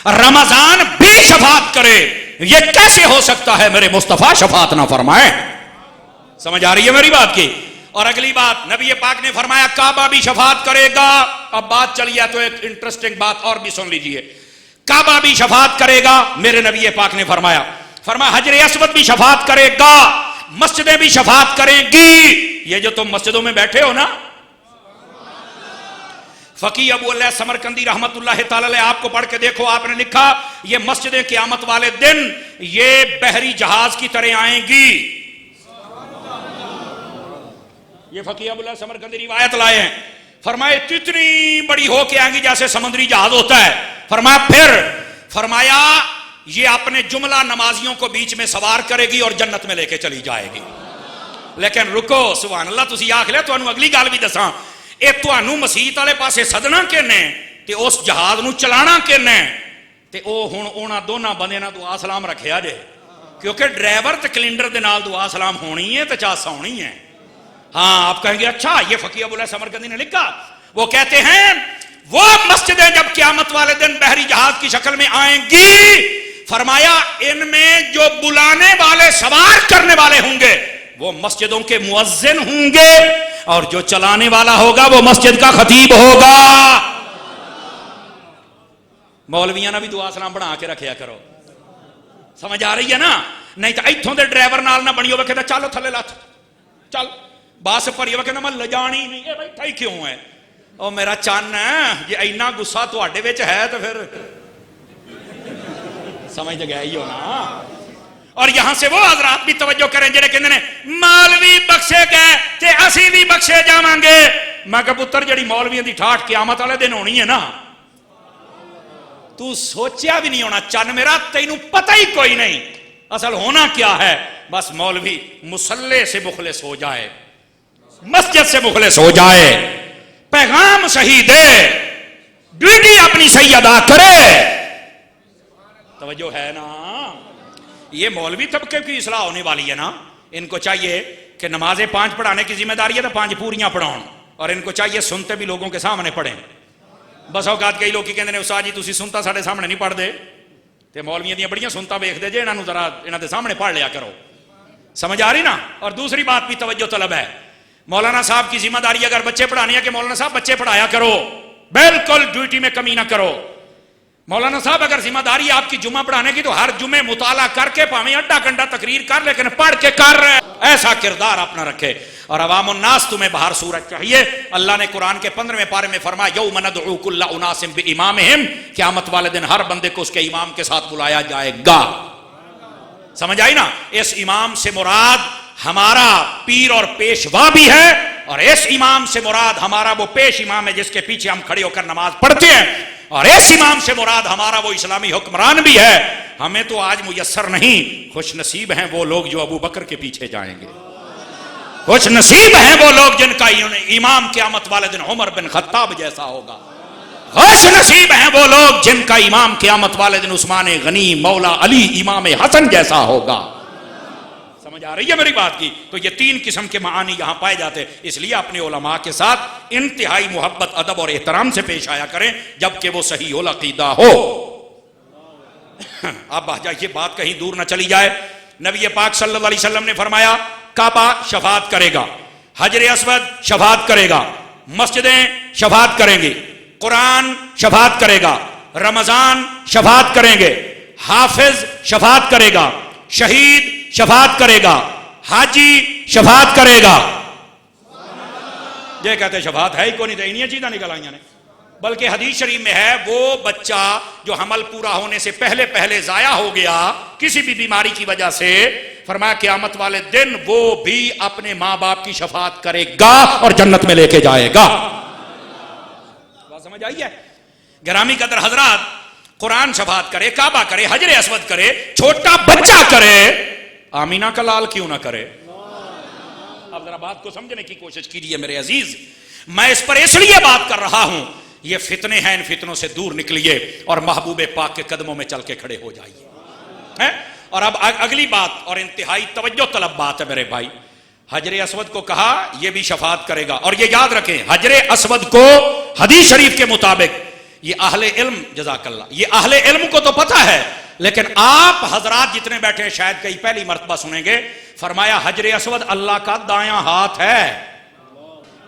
رمضان بھی شفاعت کرے, یہ کیسے ہو سکتا ہے میرے مصطفیٰ شفاعت نہ فرمائے؟ سمجھ آ رہی ہے میری بات کی؟ اور اگلی بات نبی پاک نے فرمایا کعبہ بھی شفاعت کرے گا. اب بات چلی ہے تو ایک انٹرسٹنگ بات اور بھی سن لیجئے. کعبہ بھی شفاعت کرے گا, میرے نبی پاک نے فرمایا حجر اسود بھی شفاعت کرے گا, مسجدیں بھی شفاعت کریں گی. یہ جو تم مسجدوں میں بیٹھے ہو نا, فقی ابو اللہ سمرقندی رحمت اللہ تعالی علیہ آپ کو پڑھ کے دیکھو, آپ نے لکھا یہ مسجدیں قیامت والے دن یہ بحری جہاز کی طرح آئیں گی. یہ فقی ابو اللہ سمرقندی روایت لائے ہیں. فرمایا اتنی بڑی ہو کے آئیں گی جیسے سمندری جہاز ہوتا ہے. فرمایا یہ اپنے جملہ نمازیوں کو بیچ میں سوار کرے گی اور جنت میں لے کے چلی جائے گی. لیکن رکو سبحان اللہ, تسی آکھ لے تانوں اگلی گل بھی دساں, اے تانوں مسیت والے پاسے سدنا کنے تے اس جہاز نو چلانا کنے, تے او ہن انہاں دونوں بندے نال دعا سلام رکھیا جے, کیونکہ ڈرائیور تے کلنڈر دے نال دعا سلام ہونی ہے تے چاس ہونی ہے. ہاں آپ کہیں گے اچھا یہ فقی ابو اللہ سمرقندی نے لکھا. وہ کہتے ہیں وہ مسجدیں جب قیامت والے دن بحری جہاز کی شکل میں آئیں گی, فرمایا ان میں جو بلانے والے سوار کرنے والے ہوں گے وہ مسجدوں کے مؤذن ہوں گے, اور جو چلانے والا ہوگا وہ مسجد کا خطیب ہوگا. مولویاں نے بھی دعا سلام بنا کے رکھیا کرو. سمجھ آ رہی ہے نا؟ نہیں تو ایتھوں دے ڈرائیور نال نہ بنی ہوے کہ چلو تھلے لت چل باس پر یہ کہ میں لجانی نہیں, اے بیٹھا ہی کیوں ہے او میرا چن ہے, یہ اینا غصہ تواڈے وچ ہے تو پھر سمجھ گئے ہی ہو نا. اور یہاں سے وہ حضرات بھی توجہ کریں جڑے کہندے نے مولوی بخشے گئے تے اسی بھی بخشے جاواں گے. میں کہ پتر جڑی مولویاں دی ٹھاٹ قیامت والے دن ہونی ہے نا, تو سوچیا بھی نہیں ہونا چن میرا, تینوں پتہ ہی کوئی نہیں اصل ہونا کیا ہے. بس مولوی مصلے سے مخلص ہو جائے, مسجد سے مخلص ہو جائے, پیغام صحیح دے, ڈیوٹی اپنی صحیح ادا کرے. توجہ ہے نا. یہ مولوی طبقے کی اصلاح ہونے والی ہے نا. ان کو چاہیے کہ نمازیں 5 پڑھانے کی ذمہ داری ہے تو 5 پوریاں پڑھاؤں, اور ان کو چاہیے سنتے بھی لوگوں کے سامنے پڑھیں. بس اوقات کئی لوگ کی کہندے نے استاد جی تسی سنتا ساڈے سامنے نہیں پڑھ دے, تے مولویاں دیاں بڑیاں سنتا ویکھ دے جے, انہاں نوں ذرا انہاں دے سامنے پڑھ لیا کرو. سمجھ آ رہی نا. اور دوسری بات بھی توجہ طلب ہے, مولانا صاحب کی ذمہ داری اگر بچے پڑھانے ہے کہ مولانا صاحب بچے پڑھایا کرو, بالکل ڈیوٹی میں کمی نہ کرو. مولانا صاحب اگر ذمہ داری ہے آپ کی جمعہ پڑھانے کی تو ہر جمعے مطالعہ کر کے پاویں آدھا گھنٹہ تقریر کر, لیکن پڑھ کے کر. ایسا کردار اپنا رکھے. اور عوام الناس تمہیں بہر صورت چاہیے. اللہ نے قرآن کے 15ویں پارے میں فرمایا یوم ندعو کل اناس بامامہم, قیامت والے دن ہر بندے کو اس کے امام کے ساتھ بلایا جائے گا. سمجھ آئی نا. اس امام سے مراد ہمارا پیر اور پیشوا بھی ہے, اور اس امام سے مراد ہمارا وہ پیش امام ہے جس کے پیچھے ہم کھڑے ہو کر نماز پڑھتے ہیں, اور اس امام سے مراد ہمارا وہ اسلامی حکمران بھی ہے. ہمیں تو آج میسر نہیں. خوش نصیب ہیں وہ لوگ جو ابو بکر کے پیچھے جائیں گے. خوش نصیب ہیں وہ لوگ جن کا امام قیامت والے دن عمر بن خطاب جیسا ہوگا. خوش نصیب ہیں وہ لوگ جن کا امام قیامت والے دن عثمان غنی, مولا علی, امام حسن جیسا ہوگا. سمجھ آ رہی ہے میری بات کی. تو یہ 3 قسم کے معانی یہاں پائے جاتے. اس لیے اپنے علماء کے ساتھ انتہائی محبت, ادب اور احترام سے پیش آیا کریں جبکہ وہ صحیح العقیدہ ہو. اب یہ بات کہیں دور نہ چلی جائے. نبی پاک صلی اللہ علیہ وسلم نے فرمایا کعبہ شفاعت کرے گا, حجر اسود شفاعت کرے گا, مسجدیں شفاعت کریں گے, قرآن شفاعت کرے گا, رمضان شفاعت کریں گے, حافظ شفاعت کرے گا, شہید شفاعت کرے گا, حاجی شفاعت کرے گا. یہ کہتے شفاعت ہے ہی کو نہیں, انہی چیزیں نکل آئیں نے. بلکہ حدیث شریف میں ہے وہ بچہ جو حمل پورا ہونے سے پہلے ضائع ہو گیا کسی بھی بیماری کی وجہ سے, فرمایا قیامت والے دن وہ بھی اپنے ماں باپ کی شفاعت کرے گا اور جنت میں لے کے جائے گا. بات سمجھ آئی ہے. گرامی قدر حضرات, قرآن شفاعت کرے, کعبہ کرے, حجر اسود کرے, چھوٹا بچہ کرے, آمینہ کا لال کیوں نہ کرے. اب ذرا بات کو سمجھنے کی کوشش کیجیے میرے عزیز. میں اس پر اس لیے بات کر رہا ہوں, یہ فتنے ہیں, ان فتنوں سے دور نکلیے اور محبوب پاک کے قدموں میں چل کے کھڑے ہو جائیے. اور اب اگلی بات اور انتہائی توجہ طلب بات ہے میرے بھائی. حجر اسود کو کہا یہ بھی شفاعت کرے گا, اور یہ یاد رکھیں حجر اسود کو حدیث شریف کے مطابق یہ اہل علم, جزاک اللہ, یہ اہل علم کو تو پتہ ہے, لیکن آپ حضرات جتنے بیٹھے ہیں شاید کئی پہلی مرتبہ سنیں گے, فرمایا حجر اسود اللہ کا دایاں ہاتھ ہے.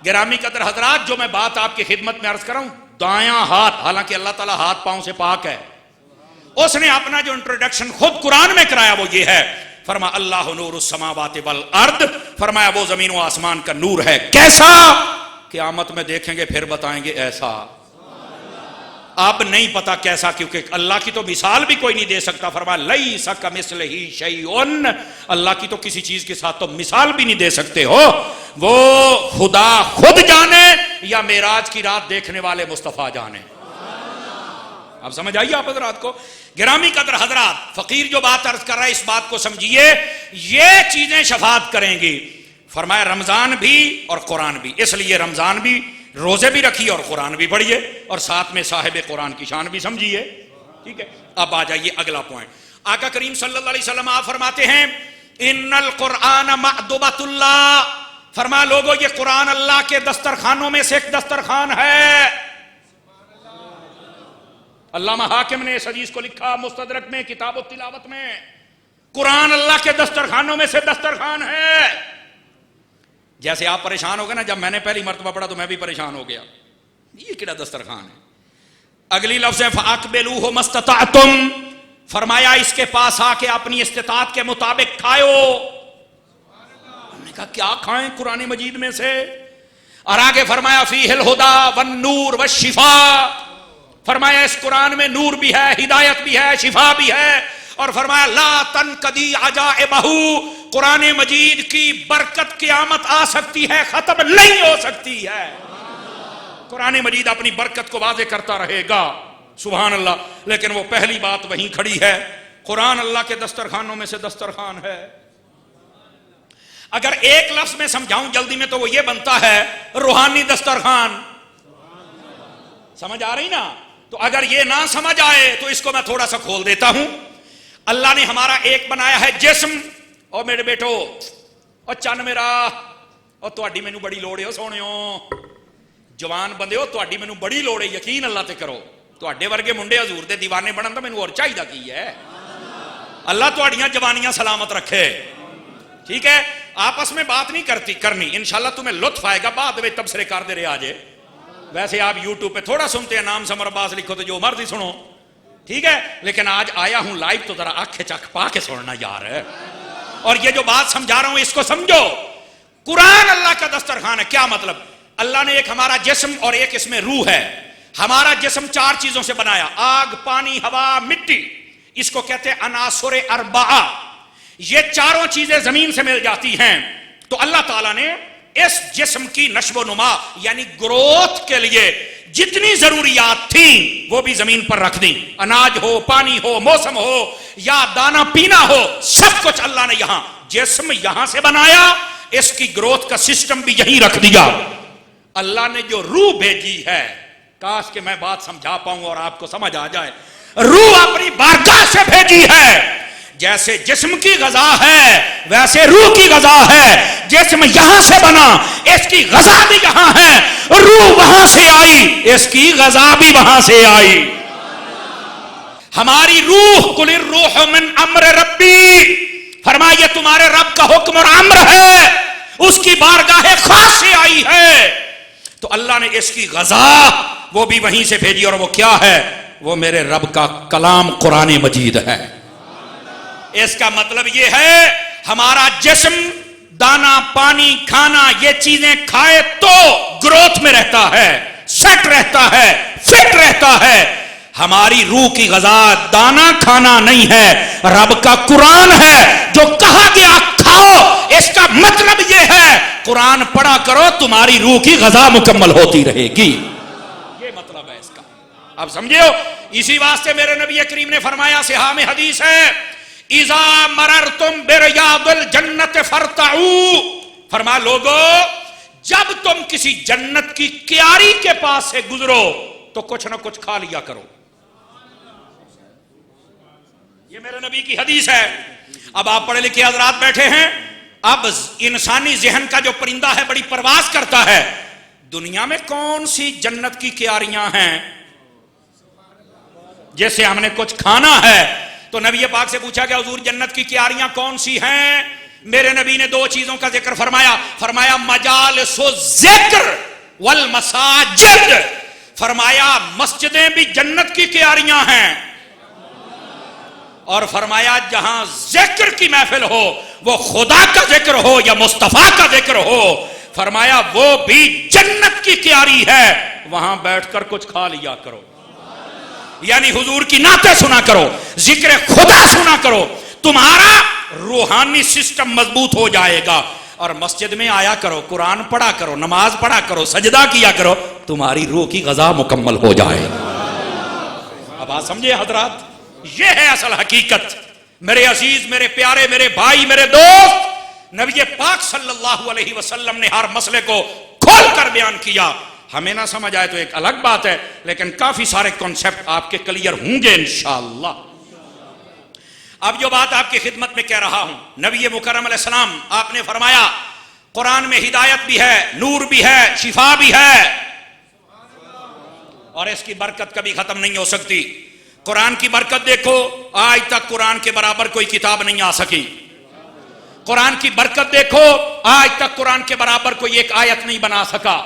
گرامی قدر حضرات, جو میں بات آپ کی خدمت میں عرض کر رہا ہوں, دایاں ہاتھ, حالانکہ اللہ تعالیٰ ہاتھ پاؤں سے پاک ہے. اس نے اپنا جو انٹروڈکشن خود قرآن میں کرایا وہ یہ ہے, فرمایا اللہ نور السماوات والارض, فرمایا وہ زمین و آسمان کا نور ہے. کیسا؟ قیامت میں دیکھیں گے پھر بتائیں گے ایسا. اب نہیں پتا کیسا, کیونکہ اللہ کی تو مثال بھی کوئی نہیں دے سکتا. فرمایا لیس کمثلہ شیء, اللہ کی تو کسی چیز کے ساتھ تو مثال بھی نہیں دے سکتے ہو. وہ خدا خود جانے یا معراج کی رات دیکھنے والے مصطفیٰ جانے. اب سمجھ آئیے آپ حضرات کو. گرامی قدر حضرات, فقیر جو بات عرض کر رہا ہے اس بات کو سمجھیے, یہ چیزیں شفاعت کریں گی. فرمایا رمضان بھی اور قرآن بھی, اس لیے رمضان بھی, روزے بھی رکھیے اور قرآن بھی پڑھیے, اور ساتھ میں صاحب قرآن کی شان بھی سمجھیے. ٹھیک ہے. اب آ جائیے اگلا پوائنٹ. آقا کریم صلی اللہ علیہ وسلم آپ فرماتے ہیں ان القرآن مأدبۃ اللہ, فرمایا لوگوں یہ قرآن اللہ کے دسترخوانوں میں سے ایک دسترخوان ہے. علامہ حاکم نے اس حدیث کو لکھا مستدرک میں, کتاب التلاوت میں, قرآن اللہ کے دسترخوانوں میں سے دسترخوان ہے. جیسے آپ پریشان ہو گئے نا, جب میں نے پہلی مرتبہ پڑھا تو میں بھی پریشان ہو گیا, یہ کیڑا دسترخوان ہے. اگلی لفظ ہے فَأَقْبِلُوهُ مَسْتَطَعْتُمْ, فرمایا اس کے پاس آ کے اپنی استطاعت کے مطابق کھائو. ہم نے کہا کیا کھائیں قرآن مجید میں سے, اور آگے فرمایا فِيهِ الْهُدَى وَالنُّورُ وَالشِّفَاءُ, فرمایا اس قرآن میں نور بھی ہے, ہدایت بھی ہے, شفا بھی ہے. اور فرمایا لا تنقضی عجائبہ, قرآن مجید کی برکت قیامت آ سکتی ہے, ختم نہیں ہو سکتی ہے. قرآن مجید اپنی برکت کو واضح کرتا رہے گا, سبحان اللہ. لیکن وہ پہلی بات وہیں کھڑی ہے, قرآن اللہ کے دسترخوانوں میں سے دسترخوان ہے. اگر ایک لفظ میں سمجھاؤں جلدی میں تو وہ یہ بنتا ہے روحانی دسترخوان. سمجھ آ رہی نا؟ تو اگر یہ نہ سمجھ آئے تو اس کو میں تھوڑا سا کھول دیتا ہوں. اللہ نے ہمارا ایک بنایا ہے جسم. اور میرے بیٹو اور چن میرا اور تہاڈی مینوں بڑی لوڑ ہے سونیو جوان بندے ہو, تہاڈی مینوں بڑی لوڑ ہے, یقین اللہ تے کرو. تہاڈے ورگے منڈے حضور دے دیوانے بنن تے مینوں اور چاہیدا کی ہے. اللہ تہاڈیاں جوانیاں سلامت رکھے. ٹھیک ہے, آپس میں بات نہیں کرنی, انشاءاللہ تمہیں لطف آئے گا. بعد میں تبصرے کر دے رہے آجے. ویسے آپ یوٹیوب پہ تھوڑا سنتے ہیں, نام سمر عباس لکھو تو جو مرضی سنو, ٹھیک ہے, لیکن آج آیا ہوں لائیو تو ذرا آنکھیں چکھ پا کے سننا یار. اور یہ جو بات سمجھا رہا ہوں اس کو سمجھو. قرآن اللہ کا دسترخوان ہے. کیا مطلب؟ اللہ نے ایک ہمارا جسم اور ایک اس میں روح ہے. ہمارا جسم 4 چیزوں سے بنایا, آگ, پانی, ہوا, مٹی. اس کو کہتے ہیں عناصر اربعہ. یہ 4 چیزیں زمین سے مل جاتی ہیں. تو اللہ تعالیٰ نے اس جسم کی نشو و نما یعنی گروتھ کے لیے جتنی ضروریات تھیں وہ بھی زمین پر رکھ دیں. اناج ہو, پانی ہو, موسم ہو یا دانا پینا ہو, سب کچھ اللہ نے یہاں. جسم یہاں سے بنایا, اس کی گروتھ کا سسٹم بھی یہیں رکھ دیا. اللہ نے جو روح بھیجی ہے, کاش کہ میں بات سمجھا پاؤں اور آپ کو سمجھ آ جائے. روح اپنی بارگاہ سے بھیجی ہے. جیسے جسم کی غذا ہے ویسے روح کی غذا ہے. جسم یہاں سے بنا, اس کی غذا بھی یہاں ہے. روح وہاں سے آئی, اس کی غذا بھی وہاں سے آئی. ہماری روح قل الروح من امر ربی, فرمایا یہ تمہارے رب کا حکم اور امر ہے, اس کی بارگاہ خاص سے آئی ہے. تو اللہ نے اس کی غذا وہ بھی وہیں سے بھیجی, اور وہ کیا ہے؟ وہ میرے رب کا کلام قرآن مجید ہے. اس کا مطلب یہ ہے ہمارا جسم دانا, پانی, کھانا یہ چیزیں کھائے تو گروتھ میں رہتا ہے, سیٹ رہتا ہے, فٹ رہتا ہے. ہماری روح کی غذا دانا کھانا نہیں ہے, رب کا قرآن ہے. جو کہا گیا کھاؤ, اس کا مطلب یہ ہے قرآن پڑھا کرو, تمہاری روح کی غذا مکمل ہوتی رہے گی. یہ مطلب ہے اس کا. اب سمجھے ہو؟ اسی واسطے میرے نبی کریم نے فرمایا, صحاح میں حدیث ہے, اذا مررتم بریاض الجنت فارتعوا, فرمایا لوگو جب تم کسی جنت کی کیاری کے پاس سے گزرو تو کچھ نہ کچھ کھا لیا کرو. یہ میرے نبی کی حدیث ہے. اب آپ پڑھے لکھے حضرات بیٹھے ہیں, اب انسانی ذہن کا جو پرندہ ہے بڑی پرواز کرتا ہے. دنیا میں کون سی جنت کی کیاریاں ہیں جیسے ہم نے کچھ کھانا ہے؟ تو نبی پاک سے پوچھا کہ حضور جنت کی کیاریاں کون سی ہیں؟ میرے نبی نے 2 چیزوں کا ذکر فرمایا. فرمایا مجالس الذکر والمساجد, فرمایا مسجدیں بھی جنت کی کیاریاں ہیں, اور فرمایا جہاں ذکر کی محفل ہو, وہ خدا کا ذکر ہو یا مصطفیٰ کا ذکر ہو, فرمایا وہ بھی جنت کی کیاری ہے, وہاں بیٹھ کر کچھ کھا لیا کرو. یعنی حضور کی نعتیں سنا کرو, ذکر خدا سنا کرو, تمہارا روحانی سسٹم مضبوط ہو جائے گا. اور مسجد میں آیا کرو, قرآن پڑھا کرو, نماز پڑھا کرو, سجدہ کیا کرو, تمہاری روح کی غذا مکمل ہو جائے. اب آپ سمجھے حضرات, یہ ہے اصل حقیقت. میرے عزیز, میرے پیارے, میرے بھائی, میرے دوست, نبی پاک صلی اللہ علیہ وسلم نے ہر مسئلے کو کھول کر بیان کیا. ہمیں نہ سمجھ آئے تو ایک الگ بات ہے, لیکن کافی سارے کنسپٹ آپ کے کلیئر ہوں گے انشاءاللہ. اب جو بات آپ کی خدمت میں کہہ رہا ہوں, نبی مکرم علیہ السلام آپ نے فرمایا قرآن میں ہدایت بھی ہے, نور بھی ہے, شفا بھی ہے, اور اس کی برکت کبھی ختم نہیں ہو سکتی. قرآن کی برکت دیکھو, آج تک قرآن کے برابر کوئی کتاب نہیں آ سکی. قرآن کی برکت دیکھو, آج تک قرآن کے برابر کوئی ایک آیت نہیں بنا سکا.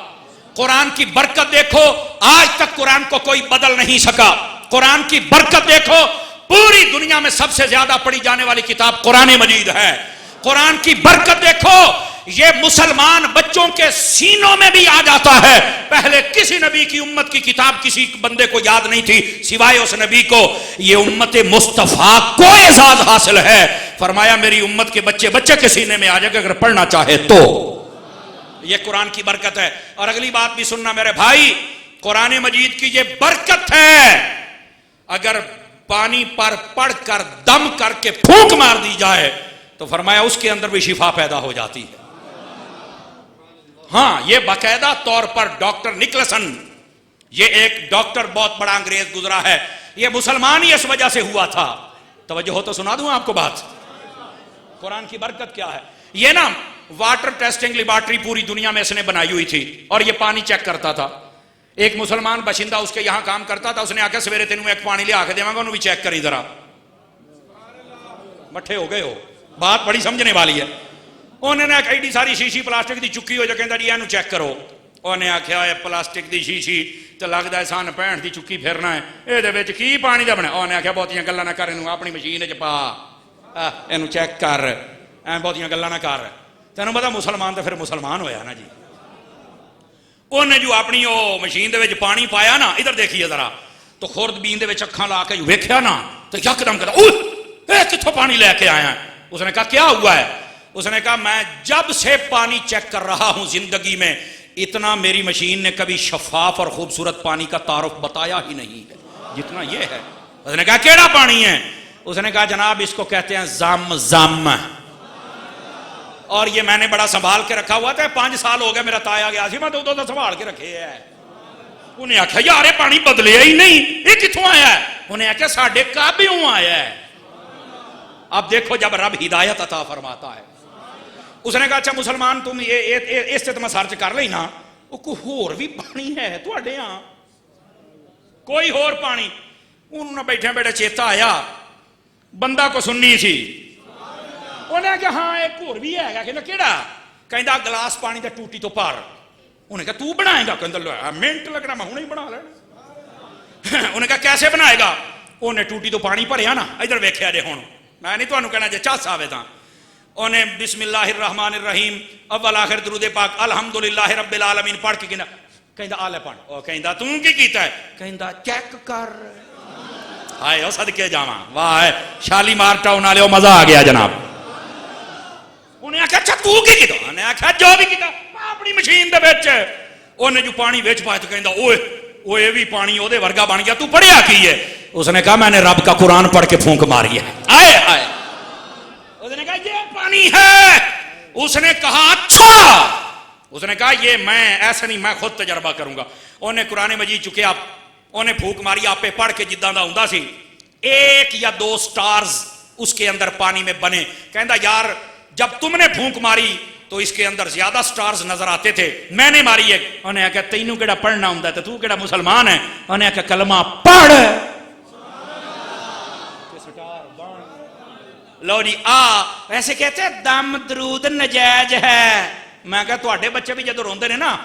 قرآن کی برکت دیکھو, آج تک قرآن کو کوئی بدل نہیں سکا. قرآن کی برکت دیکھو, پوری دنیا میں سب سے زیادہ پڑھی جانے والی کتاب قرآن مجید ہے. قرآن کی برکت دیکھو, یہ مسلمان بچوں کے سینوں میں بھی آ جاتا ہے. پہلے کسی نبی کی امت کی کتاب کسی بندے کو یاد نہیں تھی سوائے اس نبی کو. یہ امت مصطفیٰ کو اعزاز حاصل ہے. فرمایا میری امت کے بچے بچے کے سینے میں آ جائے گا اگر پڑھنا چاہے تو. یہ قرآن کی برکت ہے. اور اگلی بات بھی سننا میرے بھائی, قرآن مجید کی یہ برکت ہے, اگر پانی پر پڑھ کر دم کر کے پھونک مار دی جائے تو فرمایا اس کے اندر بھی شفا پیدا ہو جاتی ہے. ہاں, یہ باقاعدہ طور پر ڈاکٹر نکلسن یہ ایک ڈاکٹر بہت بڑا انگریز گزرا ہے، یہ مسلمان ہی اس وجہ سے ہوا تھا. توجہ ہو تو سنا دوں آپ کو بات. قرآن کی برکت کیا ہے. یہ نا واٹر ٹیسٹنگ لیبارٹری پوری دنیا میں اس نے بنائی ہوئی تھی اور یہ پانی چیک کرتا تھا. ایک مسلمان باشندہ اس کے یہاں کام کرتا تھا. اس نے آ کے سویرے تینوں ایک پانی لے آ کے دے گا انہوں بھی چیک کری ذرا. مٹھے ہو گئے ہو، بات بڑی سمجھنے والی ہے. انہوں نے ایڈی ساری شیشی پلاسٹک دی چکی ہو جو کہندا جی اینو چیک کرو. انہیں آخیا ہے پلاسٹک دی شیشی تو لگتا ہے سن 65 دی چکی پھرنا ہے، یہ کی پانی دا بنا. انہیں آخیا بہتیاں گلاں نہ کر، اینو اپنی مشین چ پا، اینو چیک کر، بہتیاں گلاں نہ کر. تینوں پتا مسلمان تو پھر مسلمان ہویا نا جی. انہیں جو اپنی وہ مشین دے وچ پانی پایا نا، ادھر دیکھیے ذرا، تو خوردبین دے وچ اکھاں لا کے ویکھیا نا تو یکدم کہتا اے کتھوں پانی لے کے آیا ہے. اس نے کہا کیا ہوا ہے؟ اس نے کہا میں جب سے پانی چیک کر رہا ہوں زندگی میں اتنا میری مشین نے کبھی شفاف اور خوبصورت پانی کا تعارف بتایا ہی نہیں ہے جتنا یہ ہے. اس نے کہا کیڑا پانی ہے؟ اس نے کہا جناب اس کو کہتے ہیں زم زم، اور یہ میں نے بڑا سنبھال کے رکھا ہوا تھا. 5 سال ہو گیا میرا تایا گیا سی، میں تو ادھر سنبھال کے رکھے ہے. انہیں آخیا یار یہ پانی بدلیا ہی نہیں، یہ کتوں آیا ہے؟ انہیں آخیا ساڈے کعبوں آیا ہے. اب دیکھو جب رب ہدایت عطا فرماتا ہے. اس نے کہا اچھا مسلمان تم اس سے تم سرچ کر لئی نا، وہ کوئی ہور بھی پانی ہے تواڈے ہاں؟ کوئی ہور پانی؟ انہوں نے بیٹھے بیٹھے چیتا آیا بندہ کو سننی سی. انہیں کہا ہاں ایک ہور بھی ہے گا. کہ کیڑا؟ کہندا گلاس پانی تے ٹوٹی تو پار. انہیں کہا تو بنائے گا؟ کہندا منٹ لگنا میں ہی بنا لینا. انہیں کہا کیسے بنائے گا؟ انہیں ٹوٹی تو پانی بھریا نا، ادھر ویکھیا جے ہن میں نہیں تمہیں کہنا جی چس آوے تاں. انہیں بسم اللہ الرحمن الرحیم اول آخر درود پاک الحمدللہ رب العالمین پڑھ کے کہندا آلے پڑھ. او کہندا توں کی کیتا ہے؟ کہندا چیک کر. ہائے او صدقے جاواں، واہ شالیمار ٹاؤن والے مزہ آ گیا جناب. انہیں آخیا اچھا تو کی کیتا؟ انہیں آخیا جو بھی کیتا اپنی مشین دے وچ. انہیں جو پانی وچ پایا تو کہندا اوئے اوئے بھی پانی او دے ورگا بن گیا، تو پڑھیا کی ہے؟ اس نے کہا میں نے رب کا قرآن پڑھ کے پھونک ماری ہے. آئے آئے. اس نے کہا یہ پانی ہے. اس نے کہا اچھا. اس نے کہا یہ میں ایسا نہیں، میں خود تجربہ کروں گا. انہیں قرآن مجید چکے آپ انہیں پھونک ماری آپ پہ پڑھ کے جداں دا ہوندا سی 1 یا 2 سٹارز اس کے اندر پانی میں بنے. کہندا یار جب تم نے پھونک ماری تو اس کے اندر زیادہ سٹارز نظر آتے تھے، میں نے ماری ایک. انہیں کہا تینوں کیڑا پڑھنا ہوندا ہے تو کیڑا مسلمان ہے؟ انہیں کہا کلمہ پڑھ. لو جی ایسے کہتے ہیں دم درود نجائز ہے. میں کہا تواڈے بچے بھی جدو روندے نے نا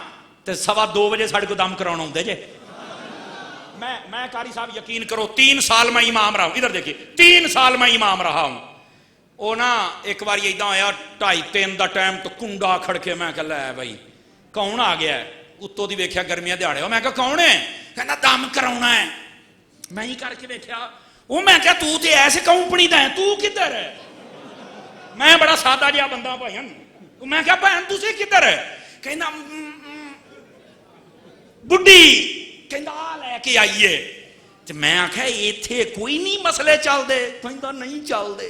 تو 2:15 بجے ساڈے کو دم کراؤن آوندے جے. میں قاری صاحب یقین کرو 3 سال میں امام رہا ہوں. ادھر دیکھیے 3 سال میں امام رہا ہوں. وہ نا ایک بار ایداں آیا 2:30 دا ٹائم تو کنڈا کھڑ کے میں کہا لے بھائی کون آ گیا ہے؟ اتوں دی ویکھیا گرمیاں دیہاڑے. میں کہا کون ہے؟ کہنا دم کراؤنا ہے. میں ہی کر کے ویکھیا. وہ میں کہا تو تے ایسے کمپنی دا ہے، تو کدھر ہے؟ میں بڑا سادہ جہا بندہ بھائی. میں کہا بہن تسی کدھر ہے؟ کہنا بڈھی. کہندا آ لے کے آئیے. تے میں آکھیا ایتھے کوئی نہیں مسئلے چل دے؟ کہندا نہیں چل دے.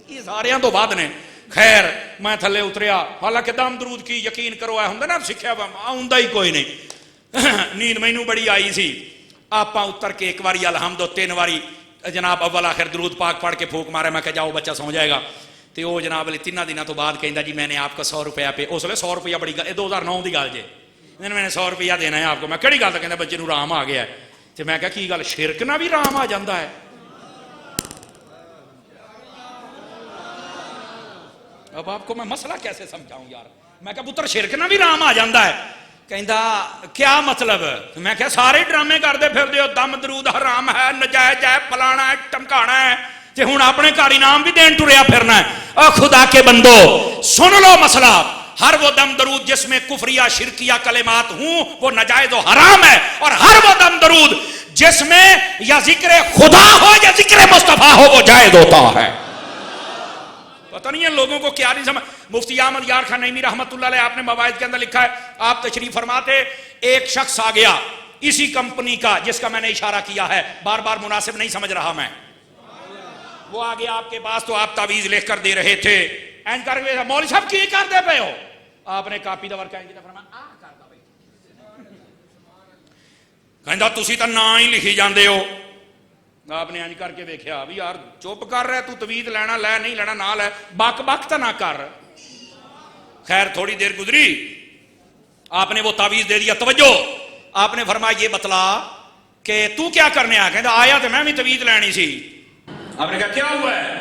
یہ ساریاں تو بعد نے. خیر میں تھلے اتریا، حالانکہ دم درود کی یقین کرو ہے ہوندا نا سکھیا آوندا ہی کوئی نہیں. نیند مینوں بڑی آئی سی. آپاں اتر کے ایک باری الحمد 3 باری جناب اول آخر درود پاک پڑھ کے پھونک مارے. میں کہ جاؤ بچہ سو جائے گا. تو وہ جناب علی 3 دنوں تو بعد کہندا جی میں نے آپ کو 100 روپیہ پہ. اس ویلے 100 روپیہ بڑی گل، 2009 کی گل جے. میں نے 100 روپیہ دینا ہے آپ کو. میں کہڑی گل؟ کہندا بچے نوں رام آ گیا ہے. تو میں کہا کی گل شرک نہ بھی رام آ جاتا ہے؟ اب آپ کو میں مسئلہ کیسے سمجھاؤں یار. میں کہا پتر شرک نہ بھی رام آ جاتا ہے؟ کہندا کیا مطلب؟ میں کہا سارے ڈرامے کرتے پھر دیو دم درود حرام ہے نجائز ہے فلانا ہے ٹمکانا ہے تے ہن اپنے گھر انعام بھی دین ٹریا پھرنا ہے. او خدا کے بندو سن لو مسئلہ. ہر وہ دم درود جس میں کفریہ شرکیہ کلمات ہوں وہ نجائز و حرام ہے، اور ہر وہ دم درود جس میں یا ذکر خدا ہو یا ذکر مصطفیٰ ہو وہ جائز ہوتا ہے. پتہ نہیں ہے لوگوں کو کیا نہیں سمجھ. مفتی احمد یار خان نعیمی رحمت اللہ علیہ آپ نے مواعظ کے اندر لکھا ہے، آپ تشریف فرماتے ایک شخص آ گیا اسی کمپنی کا جس کا میں نے اشارہ کیا ہے، بار بار مناسب نہیں سمجھ رہا میں. وہ آ گیا آپ کے پاس تو آپ تعویذ لکھ کر دے رہے تھے. این کر کے مولوی صاحب کی کر دے پے ہو؟ آپ نے کاپی دور کا فرمایا کہندا تسی تے نا ہی لکھی جاندے ہو. آپ نے انج کر کے دیکھا بھی یار چپ کر رہا تو تویز لینا لے نہیں لینا نہ لے بک بک تو نہ کر. خیر تھوڑی دیر گزری آپ نے وہ تعویذ دے دیا. توجہ آپ نے فرمایا یہ بتلا کہ تو کیا کرنے آیا. کہندا آیا تو میں بھی تویز لینی سی. آپ نے کہا کیا ہوا ہے.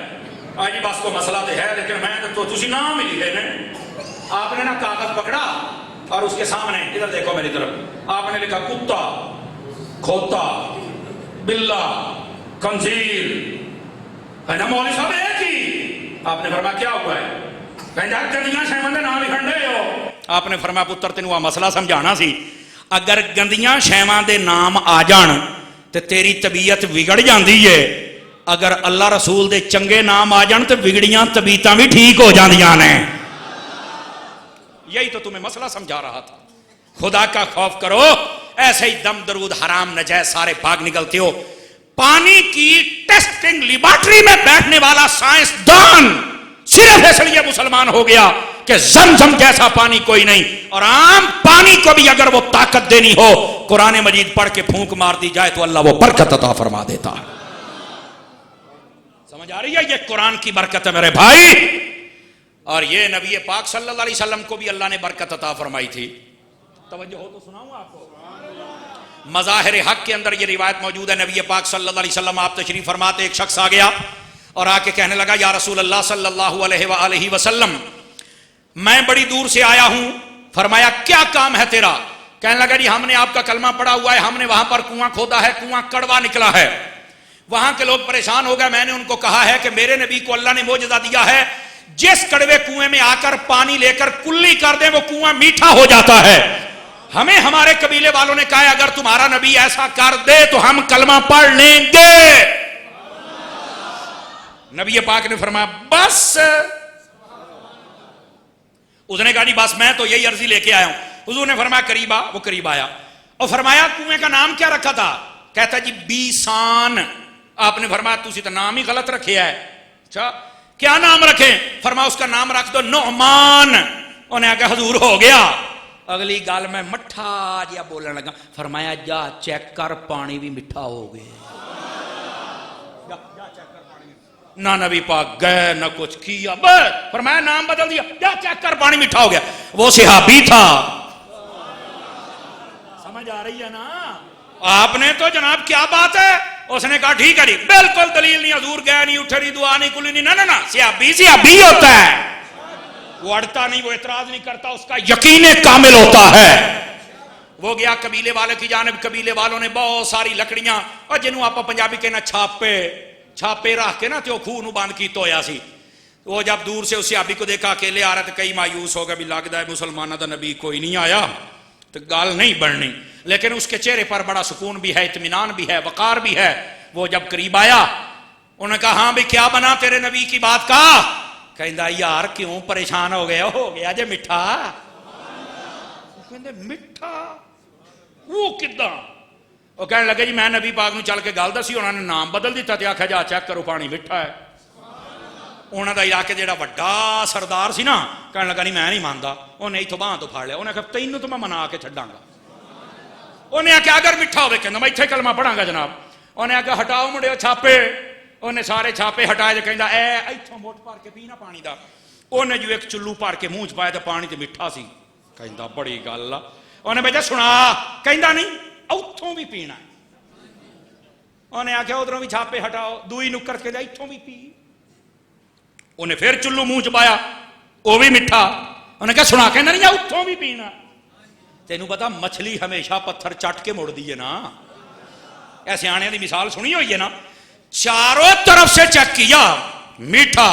آج بس کو مسئلہ تو ہے لیکن میں تو تسی نام ہی لکھے نا. آپ نے نا کاغذ پکڑا اور اس کے سامنے ادھر دیکھو میری طرف آپ نے لکھا کتا کھوتا بلا خنزیر. کہنا مولوی صاحب ایک ہی. آپ نے فرمایا کیا ہوا ہے. کہنا گندیاں شیواں دے نام لکھن دے ہو. آپ نے فرمایا پتر تینوں آ مسئلہ سمجھانا سی. اگر گندیاں شیواں دے نام آ جان تے تیری طبیعت بگڑ جاندی ہے. اگر اللہ رسول دے چنگے نام آ جان تے بگڑیاں طبیعتاں بھی ٹھیک ہو جاندیاں نے. یہی تو تمہیں مسئلہ سمجھا رہا تھا. خدا کا خوف کرو. ایسے ہی دم درود حرام نجائز سارے بھاگ نکلتے ہو. پانی کی ٹیسٹنگ لیبارٹری میں بیٹھنے والا سائنسدان صرف اس لیے مسلمان ہو گیا کہ زمزم جیسا پانی کوئی نہیں. اور عام پانی کو بھی اگر وہ طاقت دینی ہو قرآن مجید پڑھ کے پھونک مار دی جائے تو اللہ وہ برکت عطا فرما دیتا. سمجھ آ رہی ہے. یہ قرآن کی برکت ہے میرے بھائی. اور یہ نبی پاک صلی اللہ علیہ وسلم کو بھی اللہ نے برکت عطا فرمائی تھی. توجہ ہو تو سناؤں آپ کو. مظاہر حق کے اندر یہ روایت موجود ہے. نبی پاک صلی اللہ علیہ وسلم آپ تشریف فرماتے ایک شخص آ گیا اور آ کے کہنے لگا یا رسول اللہ صلی اللہ علیہ وآلہ وسلم میں بڑی دور سے آیا ہوں. فرمایا کیا کام ہے تیرا. کہنے لگا جی ہم نے آپ کا کلمہ پڑھا ہوا ہے. ہم نے وہاں پر کنواں کھودا ہے. کنواں کڑوا نکلا ہے. وہاں کے لوگ پریشان ہو گئے. میں نے ان کو کہا ہے کہ میرے نبی کو اللہ نے معجزہ دیا ہے جس کڑوے کنویں میں آ کر پانی لے کر کلی کر دیں وہ کنواں میٹھا ہو جاتا ہے. ہمیں ہمارے قبیلے والوں نے کہا ہے اگر تمہارا نبی ایسا کر دے تو ہم کلمہ پڑھ لیں گے. نبی پاک نے فرمایا بس. اس نے کہا جی بس میں تو یہی عرضی لے کے آیا ہوں. حضور نے فرمایا قریب آ. وہ قریب آیا اور فرمایا کنویں کا نام کیا رکھا تھا. کہتا جی بیسان. آپ نے فرمایا تسی تو نام ہی غلط رکھے ہے. اچھا کیا نام رکھیں. فرمایا اس کا نام رکھ دو نعمان. انہیں کہا حضور ہو گیا. اگلی گال میں مٹھا جیا بولنے لگا. فرمایا جا چیک کر پانی بھی مٹھا ہو گیا. نہ نبی پاک گئے نہ کچھ کیا بس فرمایا نام بدل دیا. جا چیک کر پانی مٹھا ہو گیا. وہ صحابی تھا. سمجھ آ رہی ہے نا. آپ نے تو جناب کیا بات ہے. اس نے کہا ٹھیک ہے جی بالکل دلیل نہیں. حضور گئے نہیں اٹھے نہیں دعا نہیں کلی نہیں. نہ صحابی ہوتا ہے. وہ اڑتا نہیں وہ اعتراض نہیں کرتا. اس کا یقین کامل ہوتا ہے. وہ گیا قبیلے والے کی جانب. قبیلے والوں نے بہت ساری لکڑیاں اور جنہوں آپ پنجابی کہنا چھاپے رکھ کے نا تو خوہ نو بند کی تویا سی. وہ جب دور سے اس صحابی کو دیکھا اکیلے آ رہا تو کئی مایوس ہو گیا بھی لگتا ہے مسلمانوں دا نبی کوئی نہیں آیا تو گال نہیں بڑھنی. لیکن اس کے چہرے پر بڑا سکون بھی ہے اطمینان بھی ہے وقار بھی ہے. وہ جب قریب آیا انہوں نے کہا ہاں بھی کیا بنا تیرے نبی کی بات کا. کہندا یار کیوں پریشان ہو گیا جے مٹھا. کہندے مٹھا وہ کداں. وہ کہنے لگے جی میں نبی پاک نو چل کے گل دسی. انہوں نے نام بدل دیتا تے آکھیا جا چیک کرو پانی مٹھا ہے. انہوں دا علاقے جیڑا وڈا سردار سی نا کہنے لگا نہیں میں نہیں ماندا. انہیں اتوں باہر تو پھاڑ لیا. انہیں کہا تینوں تو میں منا کے چھڈاں گا. انہیں آخیا اگر مٹھا ہوئے کہنا میں اتنے کلمہ پڑھاں گا جناب. انہیں آخیا ہٹاؤ مڑے چھاپے. انہیں سارے چھاپے ہٹائے. کہندا اے ایتھوں مٹ بھر کے پینا پانی دا. انہیں جو ایک چلو بھر کے منہ چ پایا تو پانی تے میٹھا سی. کہندا بڑی گل آ. انہیں بیٹا سنا. کہندا نہیں اتوں بھی پینا. انہیں آخیا ادھروں بھی چھاپے ہٹاؤ. دوئی نکر کے اتوں بھی پی. انہیں پھر چلو منہ چ پایا وہ بھی میٹھا. انہیں کہا سنا. کہنا نہیں اتوں بھی پینا. تینوں پتا مچھلی ہمیشہ پتھر چٹ کے مڑ دی ہے نا. ایسے آنے دی مثال سنی ہوئی ہے نا. چاروں طرف سے چیک کیا میٹھا.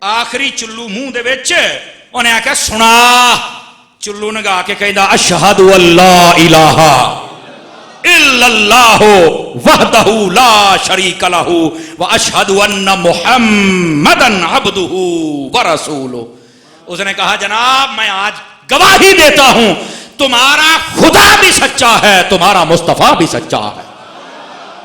آخری چلو منہ دے وچ انہیں آخیا سنا. چلو نگا کے کہندا اشہد اللہ الہ الا اللہ وحدہ لا شریک لہ واشہد ان محمدا عبدہ ورسولہ. اس نے کہا جناب میں آج گواہی دیتا ہوں تمہارا خدا بھی سچا ہے تمہارا مصطفیٰ بھی سچا ہے